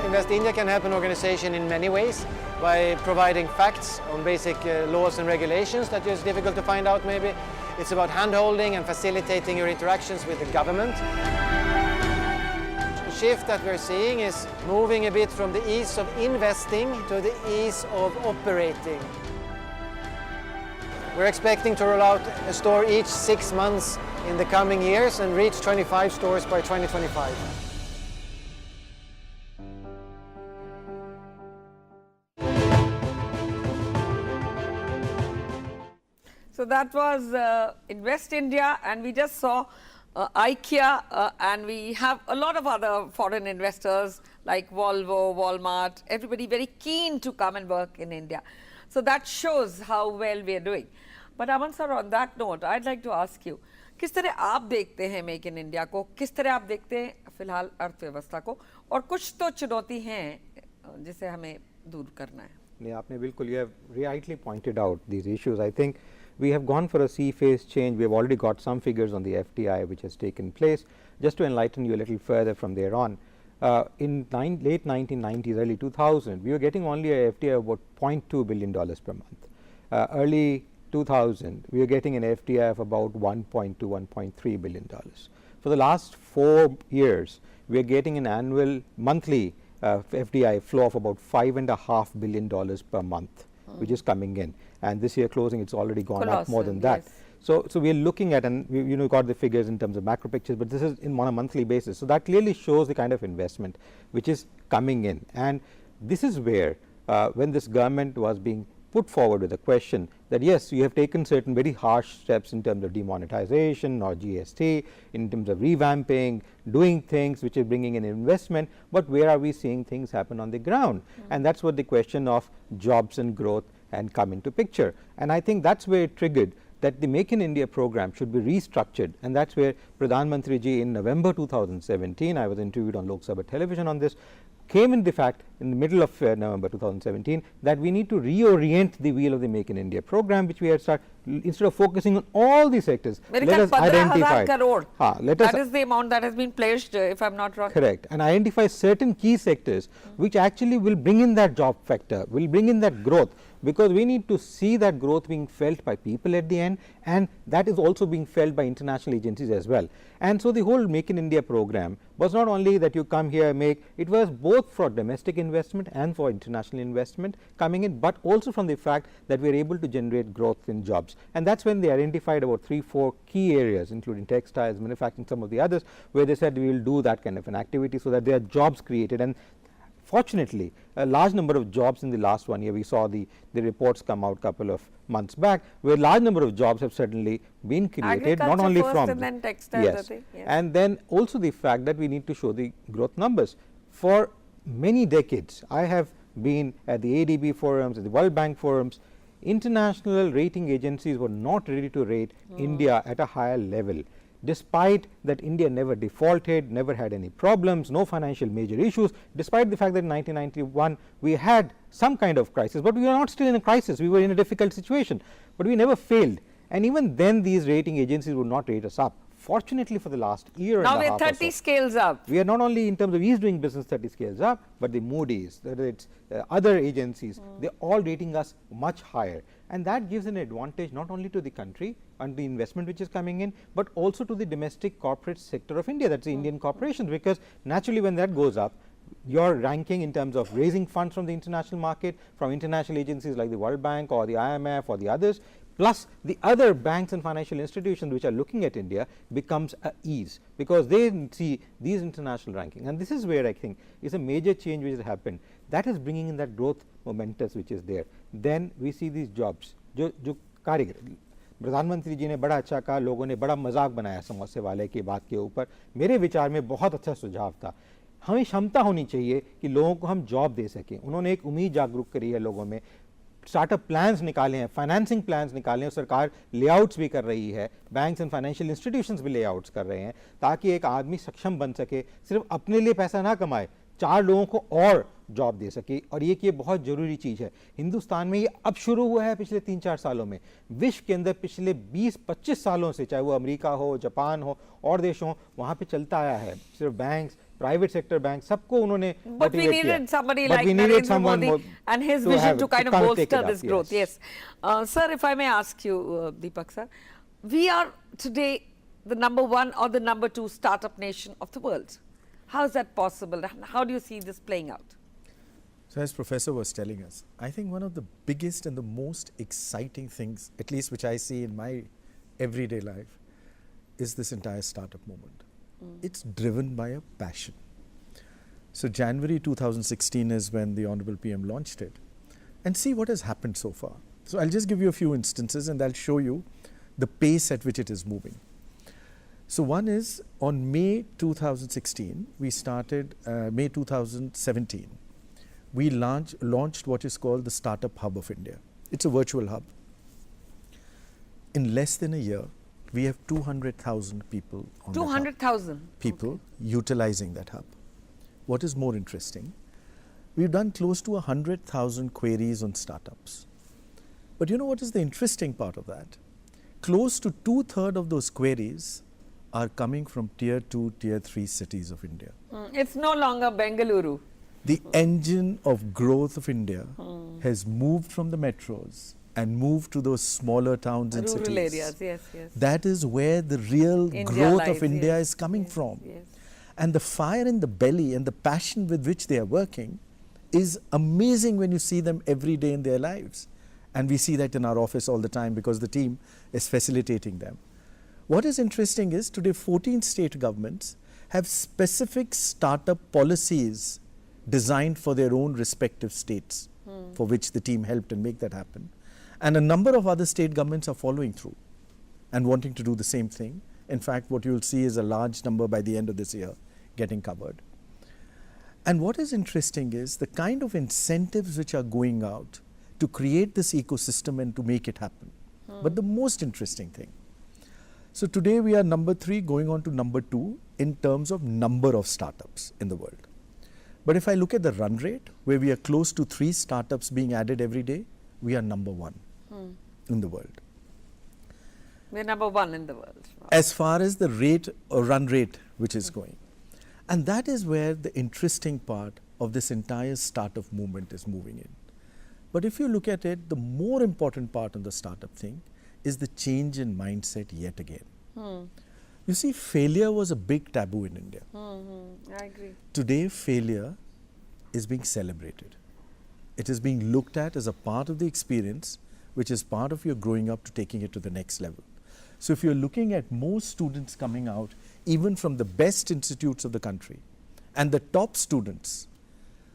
Invest India can help an organization in many ways by providing facts on basic laws and regulations that is difficult to find out maybe. It's about hand-holding and facilitating your interactions with the government. The shift that we're seeing is moving a bit from the ease of investing to the ease of operating. We're expecting to roll out a store each 6 months in the coming years and reach 25 stores by 2025. So that was Invest India, and we just saw IKEA, and we have a lot of other foreign investors like Volvo, Walmart, everybody very keen to come and work in India. So that shows how well we are doing. But Aman sir, on that note, I'd like to ask you, किस तरह आप देखते हैं make in India को, किस तरह आप देखते हैं फिलहाल अर्थव्यवस्था को, और कुछ तो चुनौती हैं जिसे हमें दूर करना है. नहीं, आपने बिल्कुल, you have rightly pointed out these issues. I think we have gone for a sea-phase change. We have already got some figures on the FDI which has taken place. Just to enlighten you a little further from there on, in late 1990s, early 2000, we were getting only a FDI of about $0.2 billion per month. Early 2000, we were getting an FDI of about $1.2, $1.3 billion. For the last 4 years, we are getting an annual monthly FDI flow of about $5.5 billion per month, which is coming in. And this year closing, it's already gone up more than that. Yes. So we are looking at, and we got the figures in terms of macro pictures, but this is on a monthly basis. So that clearly shows the kind of investment which is coming in. And this is where, when this government was being put forward with a question that yes, you have taken certain very harsh steps in terms of demonetization or GST, in terms of revamping, doing things which are bringing in investment, but where are we seeing things happen on the ground? And that's what the question of jobs and growth and come into picture. And I think that's where it triggered that the Make in India program should be restructured, and that's where Pradhan Mantri ji in November 2017, I was interviewed on Lok Sabha television on this, came in the fact in the middle of November 2017 that we need to reorient the wheel of the Make in India program, which we had started, instead of focusing on all the sectors, let us identify. That is the amount that has been pledged, if I'm not wrong. Correct. And identify certain key sectors which actually will bring in that job factor, will bring in that growth, because we need to see that growth being felt by people at the end, and that is also being felt by international agencies as well. And so the whole Make in India program was not only that you come here make, it was both for domestic investment and for international investment coming in, but also from the fact that we are able to generate growth in jobs. And that's when they identified about 3-4 key areas, including textiles, manufacturing, some of the others, where they said we will do that kind of an activity so that there are jobs created. And fortunately, a large number of jobs in the last 1 year, we saw the reports come out couple of months back, where a large number of jobs have certainly been created, not only from and then textiles, yes, and then also the fact that we need to show the growth numbers. For many decades, I have been at the ADB forums, at the World Bank forums. International rating agencies were not ready to rate India at a higher level, despite that India never defaulted, never had any problems, no financial major issues, despite the fact that in 1991 we had some kind of crisis, but we were not still in a crisis, we were in a difficult situation, but we never failed. And even then these rating agencies would not rate us up. Fortunately, for the last year now and a half, now we're 30 scales up. We are not only in terms of ease doing business 30 scales up, but the Moody's, it's other agencies, they're all rating us much higher. And that gives an advantage not only to the country and the investment which is coming in, but also to the domestic corporate sector of India, that's the Indian corporations, because naturally when that goes up, your ranking in terms of raising funds from the international market, from international agencies like the World Bank or the IMF or the others, plus the other banks and financial institutions which are looking at India, becomes a ease, because they see these international ranking. And this is where I think is a major change which has happened, that is bringing in that growth momentum which is there. Then we see these jobs, जो कारीगर, प्रधानमंत्री जी ने बड़ा अच्छा कहा, लोगों ने बड़ा मजाक बनाया समोसे वाले की बात के ऊपर, मेरे विचार में बहुत अच्छा सुझाव था। हमें क्षमता होनी चाहिए कि लोगों को हम जॉब दे सकें। उन्होंने एक उम्मीद जागरूक करी है लोगों में, स्टार्टअप प्लान्स निकाले हैं, फाइनेंसिंग प्लान्स निकाले हैं, सरकार लेआउट्स भी कर रही है, बैंक्स एंड फाइनेंशियल इंस्टीट्यूशंस भी लेआउट्स कर रहे हैं, ताकि एक आदमी सक्षम बन सके, सिर्फ अपने लिए पैसा ना कमाए, 4 लोगों को और जॉब दे सके। और ये बहुत ज़रूरी चीज़ है। हिंदुस्तान में ये अब शुरू हुआ है पिछले 3-4 सालों में। विश्व के अंदर पिछले 20-25 सालों से, चाहे वो अमेरिका हो, जापान हो और देश हो, वहाँ पे चलता आया है। सिर्फ बैंक्स, प्राइवेट सेक्टर बैंक, सबको उन्होंने But we needed somebody like Narendra Modi and his vision to kind of bolster this growth. Yes. Sir, if I may ask you, Deepak sir, we are today the #1 or the #2 startup nation of the world. How is that possible? How do you see this playing out? So as Professor was telling us, I think one of the biggest and the most exciting things, at least which I see in my everyday life, is this entire startup movement. It's driven by a passion. So January 2016 is when the Honorable PM launched it. And see what has happened so far. So I'll just give you a few instances and I'll show you the pace at which it is moving. So one is on May 2016, we started, May 2017, we launched what is called the Startup Hub of India. It's a virtual hub. In less than a year, we have 200,000 people on 200,000 people utilizing that hub. What is more interesting, we've done close to 100,000 queries on startups. But you know what is the interesting part of that? Close to 2/3 of those queries are coming from tier 2, tier 3 cities of India. It's no longer Bengaluru. The engine of growth of India has moved from the metros and moved to those smaller towns and cities. Rural areas, yes, yes. That is where the real growth of India is coming from. Yes. And the fire in the belly and the passion with which they are working is amazing when you see them every day in their lives. And we see that in our office all the time because the team is facilitating them. What is interesting is today 14 state governments have specific startup policies designed for their own respective states, for which the team helped and make that happen. And a number of other state governments are following through and wanting to do the same thing. In fact, what you'll see is a large number by the end of this year getting covered. And what is interesting is the kind of incentives which are going out to create this ecosystem and to make it happen. But the most interesting thing, so today we are #3 going on to #2 in terms of number of startups in the world. But if I look at the run rate, where we are close to 3 startups being added every day, we are #1 in the world. We're #1 in the world. Wow. As far as the rate or run rate which is going. And that is where the interesting part of this entire startup movement is moving in. But if you look at it, the more important part of the startup thing is the change in mindset yet again. You see, failure was a big taboo in India. I agree. Today, failure is being celebrated. It is being looked at as a part of the experience, which is part of your growing up to taking it to the next level. So if you're looking at more students coming out, even from the best institutes of the country, and the top students,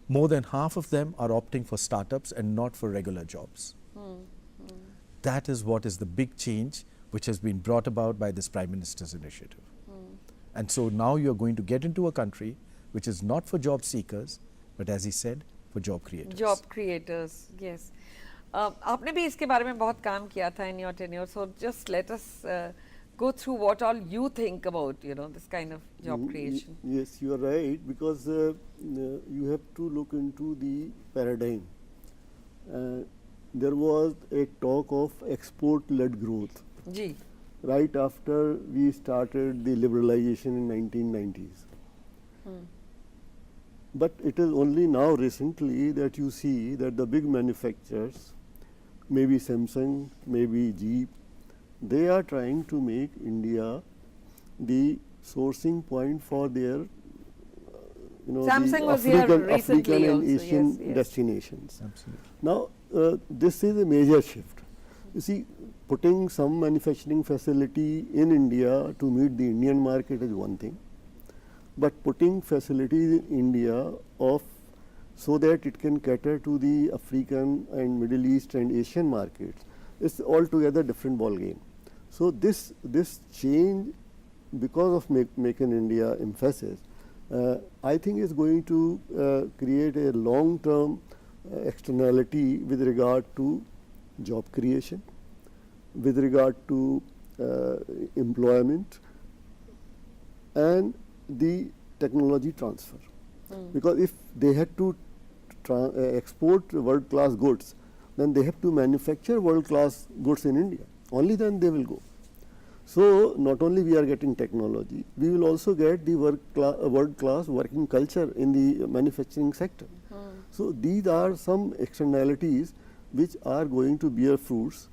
more than half of them are opting for startups and not for regular jobs. That is what is the big change which has been brought about by this Prime Minister's initiative. And so now you're going to get into a country which is not for job seekers, but as he said, for job creators. Job creators, yes. आपने भी इसके बारे में बहुत काम किया था in your tenure, so just let us go through what all you think about, you know, this kind of job creation. Yes, you are right, because you have to look into the paradigm. There was a talk of export-led growth. Ji. Right after we started the liberalization in 1990s. But it is only now recently that you see that the big manufacturers, maybe Samsung, maybe Jeep, they are trying to make India the sourcing point for their Samsung was African recently and also, Asian destinations. Absolutely. Now, this is a major shift. You see, putting some manufacturing facility in India to meet the Indian market is one thing, but putting facilities in India so that it can cater to the African and Middle East and Asian markets is altogether different ball game. So this change, because of Make in India emphasis, I think is going to create a long-term externality with regard to job creation, with regard to employment and the technology transfer. Because if they had to export world-class goods, then they have to manufacture world-class goods in India. Only then they will go. So not only we are getting technology, we will also get the world-class working culture in the manufacturing sector. So these are some externalities which are going to bear fruits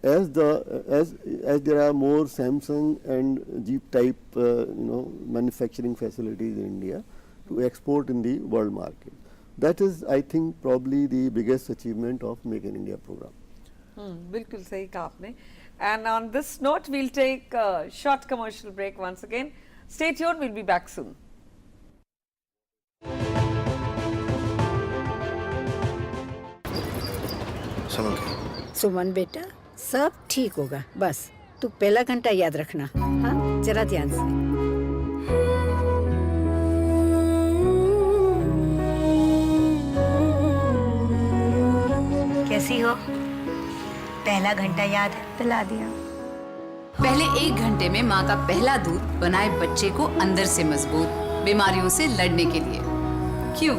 as there are more Samsung and Jeep type manufacturing facilities in India to export in the world market. That is, I think, probably the biggest achievement of Make in India program. बिल्कुल सही कहा आपने. And on this note, we'll take a short commercial break once again. Stay tuned, we'll be back soon. सुमन बेटा, सब ठीक होगा. बस तू पहला घंटा याद रखना. हाँ, जरा ध्यान से. कैसी हो? पहला घंटा याद है? पिला दिया. पहले 1 घंटे में माँ का पहला दूध बनाए बच्चे को अंदर से मजबूत, बीमारियों से लड़ने के लिए. क्यों?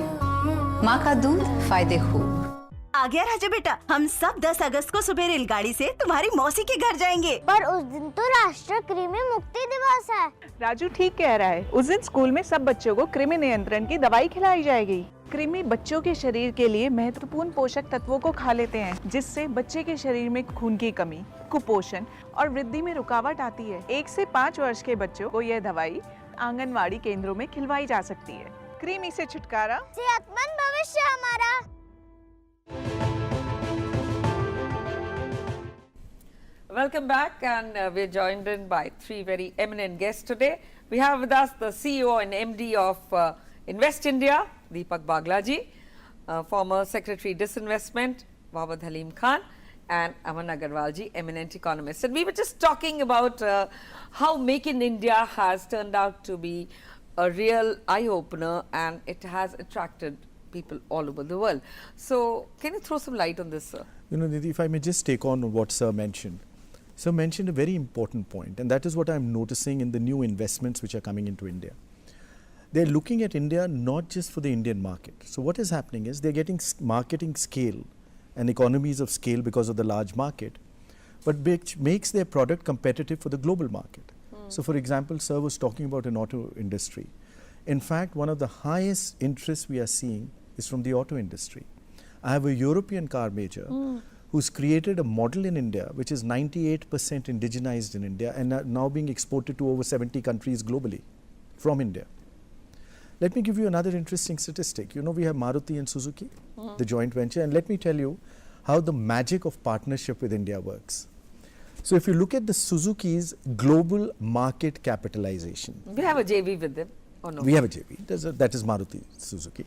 माँ का दूध फायदे खूब. आ गया राजा बेटा, हम सब 10 अगस्त को सुबह रेलगाड़ी से तुम्हारी मौसी के घर जाएंगे. पर उस दिन तो राष्ट्रीय कृमि मुक्ति दिवस है. राजू ठीक कह रहा है. उस दिन स्कूल में सब बच्चों को कृमि नियंत्रण की दवाई खिलाई जाएगी. कृमि बच्चों के शरीर के लिए महत्वपूर्ण पोषक तत्वों को खा लेते हैं, जिससे बच्चे के शरीर में खून की कमी, कुपोषण और वृद्धि में रुकावट आती है. 1 से 5 वर्ष के बच्चों को यह दवाई आंगनवाड़ी केंद्रों में खिलवाई जा सकती है. कृमि से छुटकारा, सेहतमंद भविष्य हमारा. Welcome back, and we're joined in by 3 very eminent guests today. We have with us the CEO and MD of Invest India, Deepak Bagla ji, former Secretary Disinvestment, Haleem Khan, and Aman Agarwal ji, eminent economist. And we were just talking about how Make in India has turned out to be a real eye-opener, and it has attracted people all over the world. So, can you throw some light on this, sir? You know, Nidhi, if I may just take on what Sir mentioned. Sir mentioned a very important point, and that is what I'm noticing in the new investments which are coming into India. They're looking at India not just for the Indian market. So what is happening is they're getting marketing scale and economies of scale because of the large market, but which makes their product competitive for the global market. So for example, Sir was talking about an auto industry. In fact, one of the highest interests we are seeing is from the auto industry. I have a European car major who's created a model in India which is 98% indigenized in India and now being exported to over 70 countries globally from India. Let me give you another interesting statistic. You know, we have Maruti and Suzuki, the joint venture, and let me tell you how the magic of partnership with India works. So if you look at the Suzuki's global market capitalization. We have a JV with them, or no? We have a JV, that is Maruti Suzuki.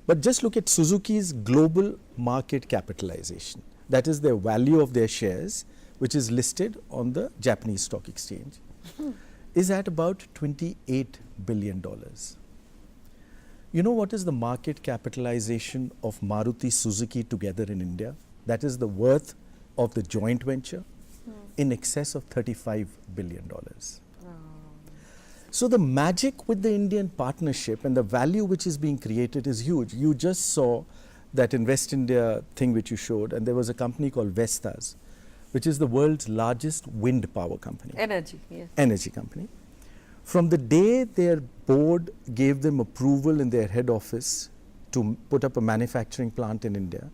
But just look at Suzuki's global market capitalization. That is the value of their shares, which is listed on the Japanese stock exchange, is at about $28 billion. You know what is the market capitalization of Maruti Suzuki together in India? That is the worth of the joint venture in excess of $35 billion. So the magic with the Indian partnership and the value which is being created is huge. You just saw that Invest India thing which you showed, and there was a company called Vestas, which is the world's largest wind power company. Energy, yes. Energy company. From the day their board gave them approval in their head office to put up a manufacturing plant in India,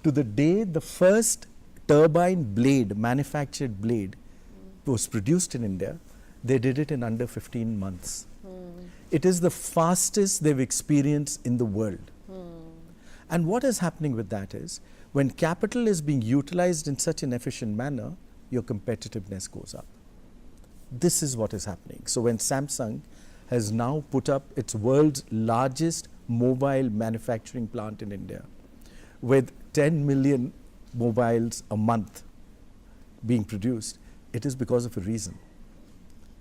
to the day the first turbine blade, manufactured blade, was produced in India, they did it in under 15 months. It is the fastest they've experienced in the world. And what is happening with that is, when capital is being utilized in such an efficient manner, your competitiveness goes up. This is what is happening. So when Samsung has now put up its world's largest mobile manufacturing plant in India, with 10 million mobiles a month being produced, it is because of a reason.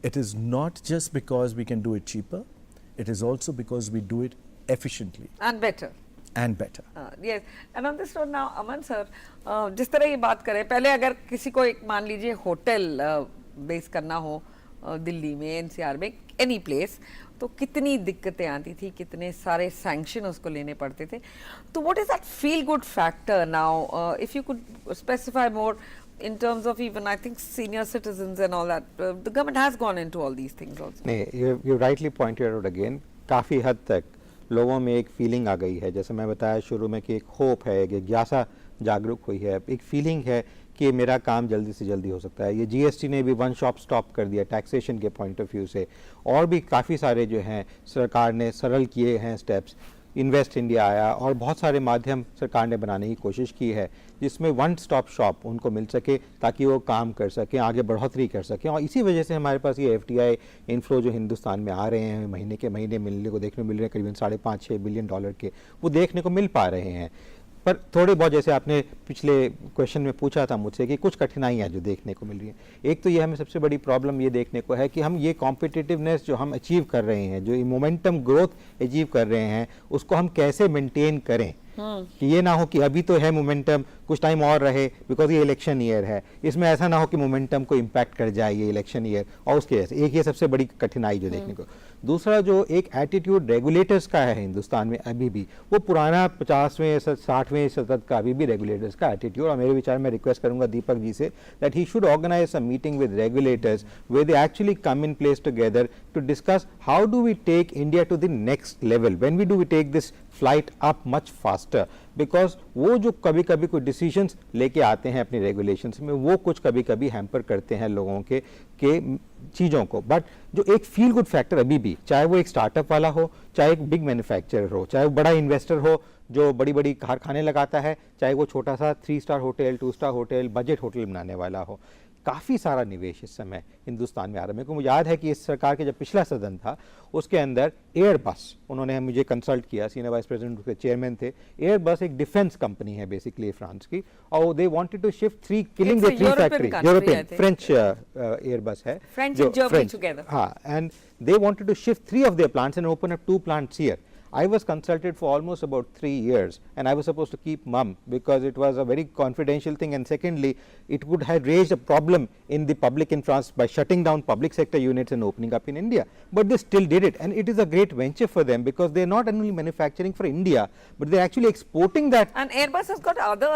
It is not just because we can do it cheaper, it is also because we do it efficiently. And better. and better. Yes, and on this note now, Aman sir, जिस तरह ये बात करें, पहले अगर किसी को एक मान लीजिए होटल बेस करना हो दिल्ली में, NCR में, एनी प्लेस, तो कितनी दिक्कतें आती थी, कितने सारे सैंक्शन उसको लेने पड़ते थे. तो what is that feel good factor now, if you could specify more in terms of even I think senior citizens and all that, the government has gone into all these things also. नहीं, you rightly pointed out again, काफ़ी हद तक लोगों में एक feeling आ गई है, जैसे मैं बताया शुरू में कि एक होप है, एक जिज्ञासा जागरूक हुई है, एक फीलिंग है कि मेरा काम जल्दी से जल्दी हो सकता है. ये GST ने भी वन शॉप स्टॉप कर दिया टैक्सेशन के पॉइंट ऑफ व्यू से, और भी काफ़ी सारे जो हैं सरकार ने सरल किए हैं स्टेप्स. इन्वेस्ट इंडिया आया और बहुत सारे माध्यम सरकार ने बनाने की कोशिश की है जिसमें वन स्टॉप शॉप उनको मिल सके ताकि वो काम कर सकें, आगे बढ़ोतरी कर सकें. और इसी वजह से हमारे पास ये FDI इनफ्लो जो हिंदुस्तान में आ रहे हैं, महीने के महीने मिलने को देखने को मिल रहे हैं, करीबन $5.5-6 बिलियन के, वो देखने को मिल पा रहे हैं. पर थोड़े बहुत, जैसे आपने पिछले क्वेश्चन में पूछा था मुझसे कि कुछ कठिनाइयाँ जो देखने को मिल रही हैं. एक तो ये हमें सबसे बड़ी प्रॉब्लम ये देखने को है कि हम ये कॉम्पिटिटिवनेस जो हम अचीव कर रहे हैं, जो मोमेंटम ग्रोथ अचीव कर रहे हैं, उसको हम कैसे मेंटेन करें कि ये ना हो कि अभी तो है मोमेंटम, कुछ टाइम और रहे, बिकॉज ये इलेक्शन ईयर है, इसमें ऐसा ना हो कि मोमेंटम को इम्पैक्ट कर जाए ये इलेक्शन ईयर. और उसके जैसे एक ये सबसे बड़ी कठिनाई जो देखने को. दूसरा जो एक एटीट्यूड रेगुलेटर्स का है हिंदुस्तान में अभी भी, वो पुराना 50वें 60वें शतक का अभी भी रेगुलेटर्स का एटीट्यूड. और मेरे विचार में रिक्वेस्ट करूंगा दीपक जी से that he should organise a meeting with regulators where they actually come in place together to discuss how do we take India to the next level, when we do we take this flight up much faster. Because वो जो कभी कभी कोई decisions लेके आते हैं अपनी regulations में, वो कुछ कभी कभी हैम्पर करते हैं लोगों के चीज़ों को. बट जो एक फील गुड फैक्टर अभी भी, चाहे वो एक स्टार्टअप वाला हो, चाहे एक बिग मैन्युफैक्चरर हो, चाहे वो बड़ा इन्वेस्टर हो जो बड़ी बड़ी कारखाने लगाता है, चाहे वो छोटा सा 3 star hotel, 2 star hotel, budget hotel बनाने वाला हो, काफ़ी सारा निवेश इस समय हिंदुस्तान में आ रहा है. मेरे को याद है कि इस सरकार के जब पिछला सदन था उसके अंदर एयरबस, उन्होंने मुझे कंसल्ट किया, सीनियर वाइस प्रेसिडेंट उसके चेयरमैन थे. एयरबस एक डिफेंस कंपनी है बेसिकली फ्रांस की, और they wanted to shift 3 killing the 3 factory, European French Airbus है, French and Germany together. हाँ, and they wanted to shift 3 of their plants and open up 2 plants here. I was consulted for almost about 3 years and I was supposed to keep mum because it was a very confidential thing, and secondly it would have raised a problem in the public in France by shutting down public sector units and opening up in India. But they still did it, and it is a great venture for them because they are not only manufacturing for India but they are actually exporting that. And Airbus has got other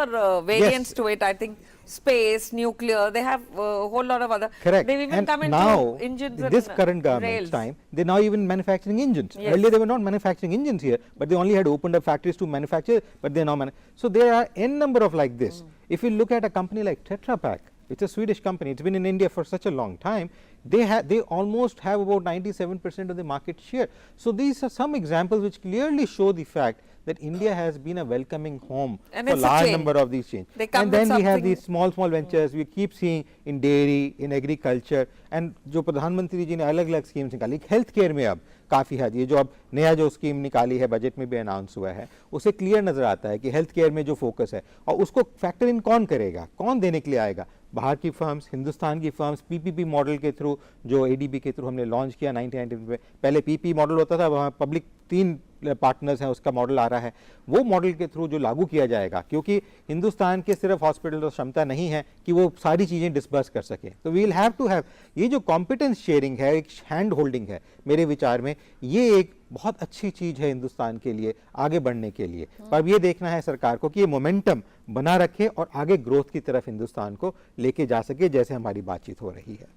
variants to it, I think space, nuclear, they have a whole lot of other. Correct. They've even and come into now, engines this and current government's rails. time, they are now even manufacturing engines. Yes. Earlier they were not manufacturing engines here, but they only had opened up factories to manufacture, but they are now so there are n number of like this. If you look at a company like Tetra Pak, it's a Swedish company, it's been in India for such a long time, they almost have about 97% of the market share. So these are some examples which clearly show the fact that India has been a welcoming home and for a large number of these changes. And then we have these small ventures we keep seeing in dairy, in agriculture, and जो प्रधानमंत्री जी ने अलग-अलग schemes निकाली, health care में अब काफ़ी है, ये जो अब नया जो स्कीम निकाली है बजट में भी अनाउंस हुआ है, उससे क्लियर नजर आता है कि हेल्थ केयर में जो फोकस है, और उसको फैक्टर इन कौन करेगा, कौन देने के लिए आएगा, बाहर की फर्म्स, हिंदुस्तान की फर्म्स. PPP मॉडल के थ्रू जो ADB के थ्रू हमने लॉन्च किया 1990 में, पहले PP मॉडल होता था, वहाँ पब्लिक 3 पार्टनर्स हैं, उसका मॉडल आ रहा है, वो मॉडल के थ्रू जो लागू किया जाएगा, क्योंकि हिंदुस्तान के सिर्फ हॉस्पिटल तो क्षमता नहीं है कि वो सारी चीज़ें डिस्बर्स कर सके. तो we will have to have ये जो कॉम्पिटेंस शेयरिंग है, एक हैंड होल्डिंग है, मेरे विचार में ये एक बहुत अच्छी चीज़ है हिंदुस्तान के लिए आगे बढ़ने के लिए. पर ये देखना है सरकार को कि ये मोमेंटम बना रखे और आगे ग्रोथ की तरफ हिंदुस्तान को लेके जा सके, जैसे हमारी बातचीत हो रही है.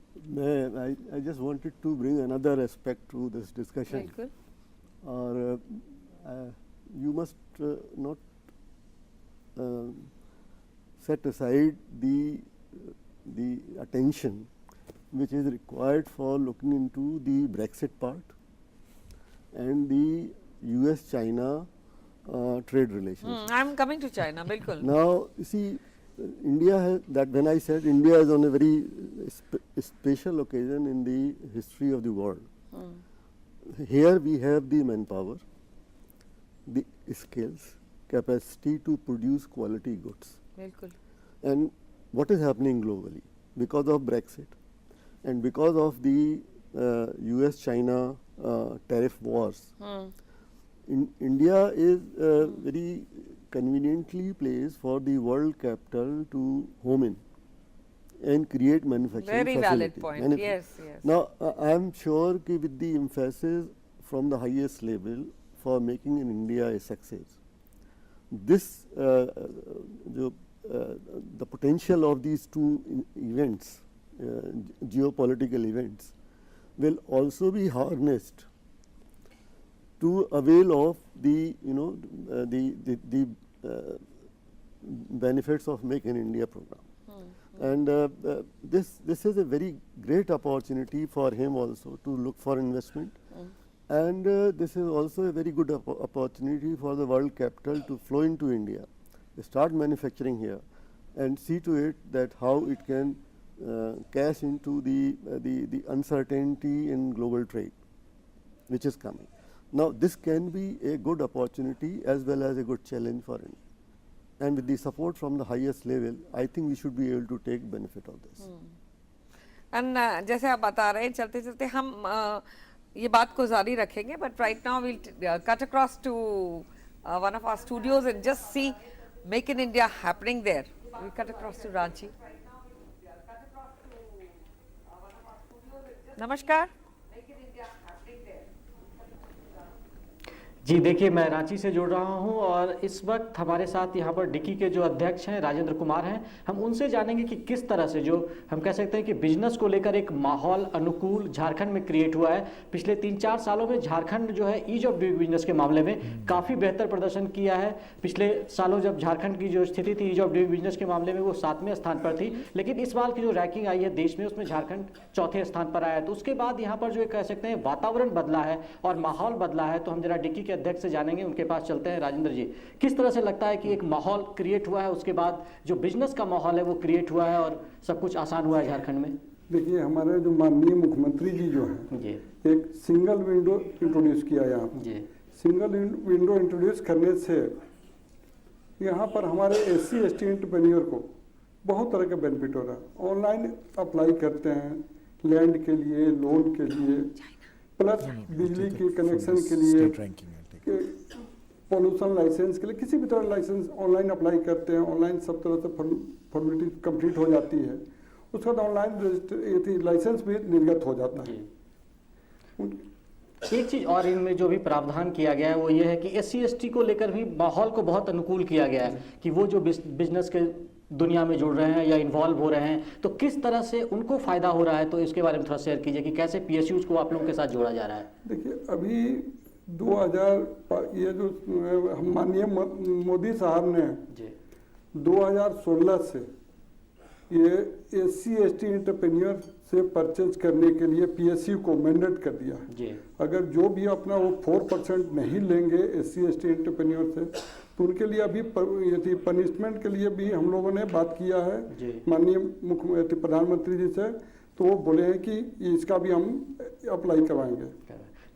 I just wanted to bring another aspect to this discussion. Or you must not set aside the attention which is required for looking into the Brexit part and the US-China trade relations. I'm coming to China, bilkul. Now, you see, India has that, when I said India is on a very special occasion in the history of the world. Here we have the manpower, the skills, capacity to produce quality goods. Bilkul. And what is happening globally because of Brexit and because of the US-China tariff wars, India is very conveniently placed for the world capital to home in and create manufacturing Very valid point. Yes, yes. Now, I am sure that with the emphasis from the highest level for making in India a success, this the potential of these two events, geopolitical events, will also be harnessed to avail of the benefits of Make in India program. And this is a very great opportunity for him also to look for investment. And this is also a very good opportunity for the world capital to flow into India, start manufacturing here, and see to it that how it can cash into the uncertainty in global trade, which is coming. Now, this can be a good opportunity as well as a good challenge for India. And with the support from the highest level, I think we should be able to take benefit of this. And जैसे आप बता रहे हैं, चलते चलते हम ये बात को जारी रखेंगे, but right now we'll cut across to one of our studios and just see Make in India happening there. We'll cut across to Ranchi. नमस्कार. जी देखिए, मैं रांची से जुड़ रहा हूं और इस वक्त हमारे साथ यहां पर डिकी के जो अध्यक्ष हैं राजेंद्र कुमार हैं. हम उनसे जानेंगे कि किस तरह से जो हम कह सकते हैं कि बिजनेस को लेकर एक माहौल अनुकूल झारखंड में क्रिएट हुआ है. पिछले 3-4 सालों में झारखंड जो है ईज ऑफ डूइंग बिजनेस के मामले में काफ़ी बेहतर प्रदर्शन किया है. पिछले सालों जब झारखंड की जो स्थिति थी ईज ऑफ डूइंग बिजनेस के मामले में वो 7वें स्थान पर थी, लेकिन इस बार की जो रैंकिंग आई है देश में उसमें झारखंड 4थे स्थान पर आया है. तो उसके बाद यहाँ पर जो कह सकते हैं वातावरण बदला है और माहौल बदला है. तो हम जरा डिकी के अध्यक्ष से जानेंगे, उनके पास चलते हैं. राजेंद्र जी, किस तरह से लगता है कि एक माहौल क्रिएट हुआ है, उसके बाद जो बिजनेस का माहौल है वो क्रिएट हुआ है और सब कुछ आसान हुआ है झारखंड में? देखिए, हमारे जो माननीय मुख्यमंत्री जी जो हैं, एक सिंगल विंडो इंट्रोड्यूस किया यहाँ. सिंगल विंडो इंट्रोड्यूस करने से यहाँ पर हमारे SC ST एंटरप्रेन्योर को बहुत तरह का बेनिफिट हो रहा है. ऑनलाइन अप्लाई करते हैं लैंड के लिए, लोन के लिए, प्लस बिजली के कनेक्शन के लिए, पॉल्यूशन लाइसेंस के लिए, किसी भी तरह लाइसेंस ऑनलाइन अप्लाई करते हैं. ऑनलाइन सब तरह से फॉर्मेलिटी कंप्लीट हो जाती है. उसके बाद ऑनलाइन लाइसेंस भी निर्गत हो जाता है. एक चीज़ और इनमें जो भी प्रावधान किया गया है वो ये है कि SC ST को लेकर भी माहौल को बहुत अनुकूल किया गया है कि वो जो बिजनेस के दुनिया में जुड़ रहे हैं या इन्वॉल्व हो रहे हैं, तो किस तरह से उनको फ़ायदा हो रहा है. तो इसके बारे में थोड़ा शेयर कीजिए कि कैसे PSUs को आप लोगों के साथ जोड़ा जा रहा है. देखिए, अभी 2000 ये जो माननीय मोदी साहब ने 2016 से ये SC ST एंटरप्रेन्योर से परचेज करने के लिए PSU को मैंडेट कर दिया है. अगर जो भी अपना वो 4% नहीं लेंगे SC ST एंटरप्रेन्योर से, तो उनके लिए अभी पनिशमेंट के लिए भी हम लोगों ने बात किया है माननीय मुख्यमंत्री प्रधानमंत्री जी से. तो वो बोले हैं कि इसका भी हम अप्लाई करवाएंगे.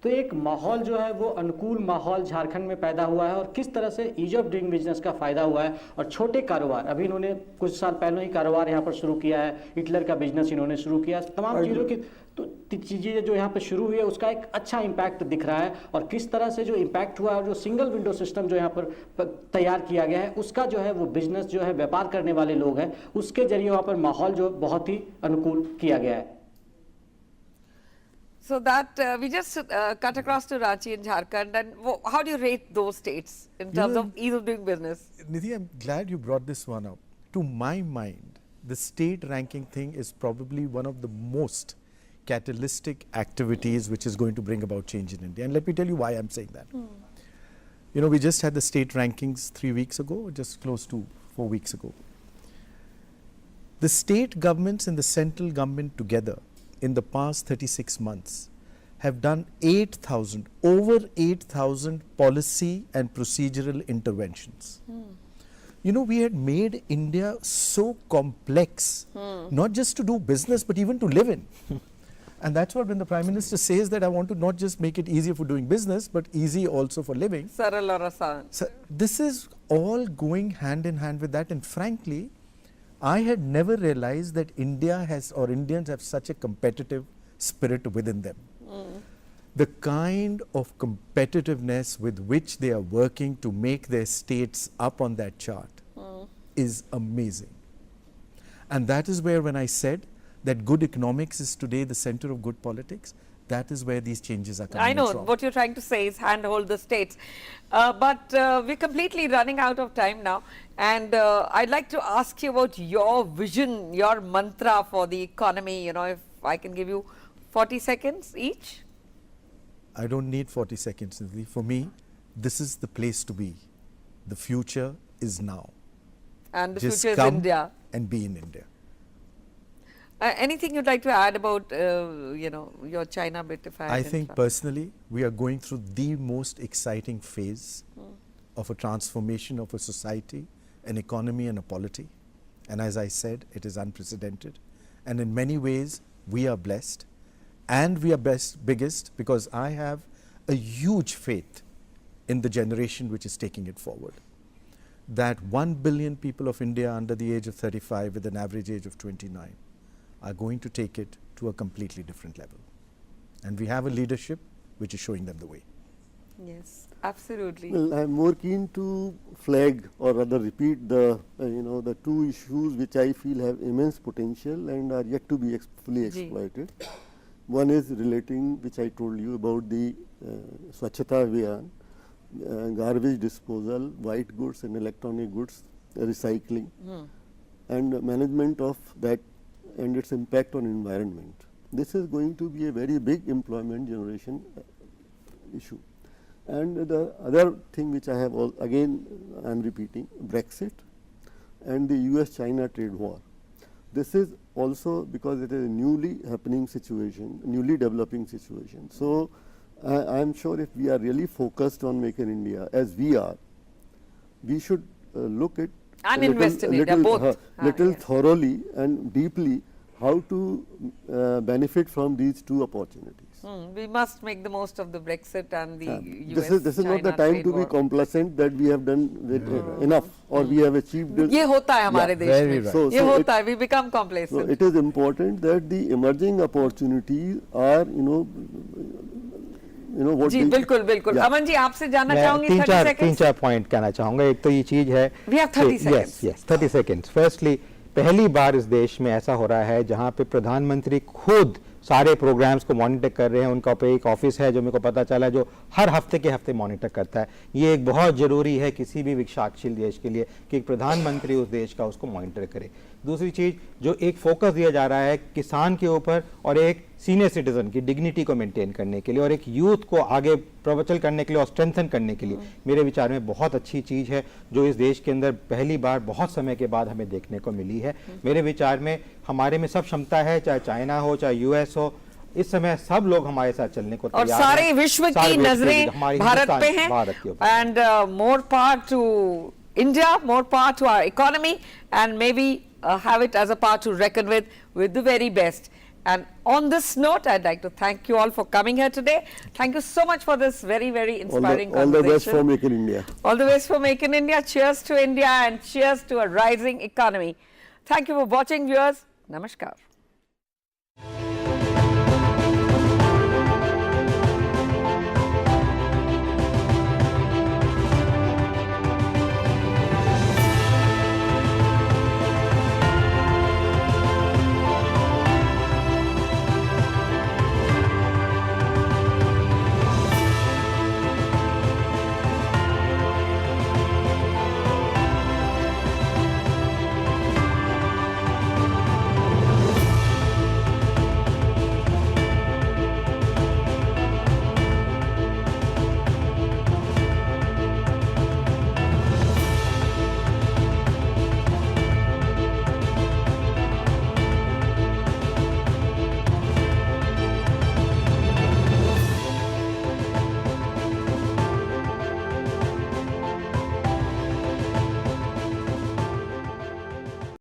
तो एक माहौल जो है वो अनुकूल माहौल झारखंड में पैदा हुआ है और किस तरह से ईज ऑफ डूइंग बिजनेस का फायदा हुआ है. और छोटे कारोबार, अभी इन्होंने कुछ साल पहले ही कारोबार यहाँ पर शुरू किया है, हिटलर का बिजनेस इन्होंने शुरू किया. तमाम चीज़ों की तो चीज़ें जो यहाँ पर शुरू हुई है उसका एक अच्छा इम्पैक्ट दिख रहा है. और किस तरह से जो इम्पैक्ट हुआ है और जो सिंगल विंडो सिस्टम जो यहाँ पर तैयार किया गया है उसका जो है वो बिजनेस जो है व्यापार करने वाले लोग हैं उसके जरिए वहाँ पर माहौल जो बहुत ही अनुकूल किया गया है. So that we just cut across to Ranchi in Jharkhand, and how do you rate those states in terms of ease of doing business? Nidhi, I'm glad you brought this one up. To my mind, the state ranking thing is probably one of the most catalytic activities which is going to bring about change in India. And let me tell you why I'm saying that. You know, we just had the state rankings 3 weeks ago, just close to 4 weeks ago. The state governments and the central government together in the past 36 months have done over 8,000 policy and procedural interventions. You know, we had made India so complex, not just to do business, but even to live in. And that's what when the Prime Minister says that I want to not just make it easier for doing business, but easy also for living. Saral aur aasan. So this is all going hand in hand with that. And frankly, I had never realized that India has, or Indians have such a competitive spirit within them. the kind of competitiveness with which they are working to make their states up on that chart is amazing. And that is where, when I said that good economics is today the center of good politics, that is where these changes are coming I know from. what you're trying to say is handhold the states, but we're completely running out of time now, and I'd like to ask you about your vision, your mantra for the economy. You know, if I can give you 40 seconds each. I don't need 40 seconds, Nidhi. For me, this is the place to be. The future is now. And the Just future is come India. And be in India. Anything you'd like to add about, you know, your China bit? If I think personally, we are going through the most exciting phase of a transformation of a society, an economy and a polity. And as I said, it is unprecedented. And in many ways, we are blessed. And we are biggest because I have a huge faith in the generation which is taking it forward. That 1 billion people of India under the age of 35 with an average age of 29 are going to take it to a completely different level. And we have a leadership which is showing them the way. Yes, absolutely. Well, I'm more keen to flag or rather repeat the the two issues which I feel have immense potential and are yet to be fully exploited. One is relating, which I told you about, the Swachhata Abhiyan, garbage disposal, white goods and electronic goods recycling, and management of that and its impact on environment. This is going to be a very big employment generation issue. And the other thing which I have again I am repeating, Brexit and the US-China trade war. This is also because it is a newly happening situation, newly developing situation. So I am sure if we are really focused on Make in India, as we are, we should look at and invest in India, both. Little thoroughly and deeply how to benefit from these two opportunities. We must make the most of the Brexit and the US. This is not the time to be complacent that we have done enough or we have achieved. ये होता है हमारे देश में. ये होता है. We become complacent. So it is important that the emerging opportunities are what जी बिल्कुल बिल्कुल. अमन जी आपसे जानना चाहूंगी 3 4 पॉइंट कहना चाहूंगा. एक तो ये चीज है. We have 30 seconds. Yes, 30 seconds. Firstly, पहली बार इस देश में ऐसा हो रहा है जहां पे प्रधानमंत्री खुद सारे प्रोग्राम्स को मॉनिटर कर रहे हैं. उनका पे एक ऑफिस है जो मेरे को पता चला जो हर हफ्ते के हफ्ते मॉनिटर करता है. ये एक बहुत जरूरी है किसी भी विकासशील देश के लिए कि एक प्रधानमंत्री उस देश का उसको मॉनिटर करे. दूसरी चीज जो एक फोकस दिया जा रहा है किसान के ऊपर और एक सीनियर सिटीजन की डिग्निटी को मेंटेन करने के लिए और एक यूथ को आगे प्रवचन करने के लिए और स्ट्रेंथन करने के लिए मेरे विचार में बहुत अच्छी चीज है जो इस देश के अंदर पहली बार बहुत समय के बाद हमें देखने को मिली है. मेरे विचार में हमारे में सब क्षमता है, चाहे चाइना हो चाहे यूएस हो. इस समय सब लोग हमारे साथ चलने को तैयार हैं. और सारे विश्व की नजरें भारत पे हैं. And more power to India, more power to our economy and may be have it as a part to reckon with the very best. And on this note, I'd like to thank you all for coming here today. Thank you so much for this very, very inspiring conversation. All the best for Make in India. All the best for Make in India. Cheers to India and cheers to a rising economy. Thank you for watching, viewers. Namaskar.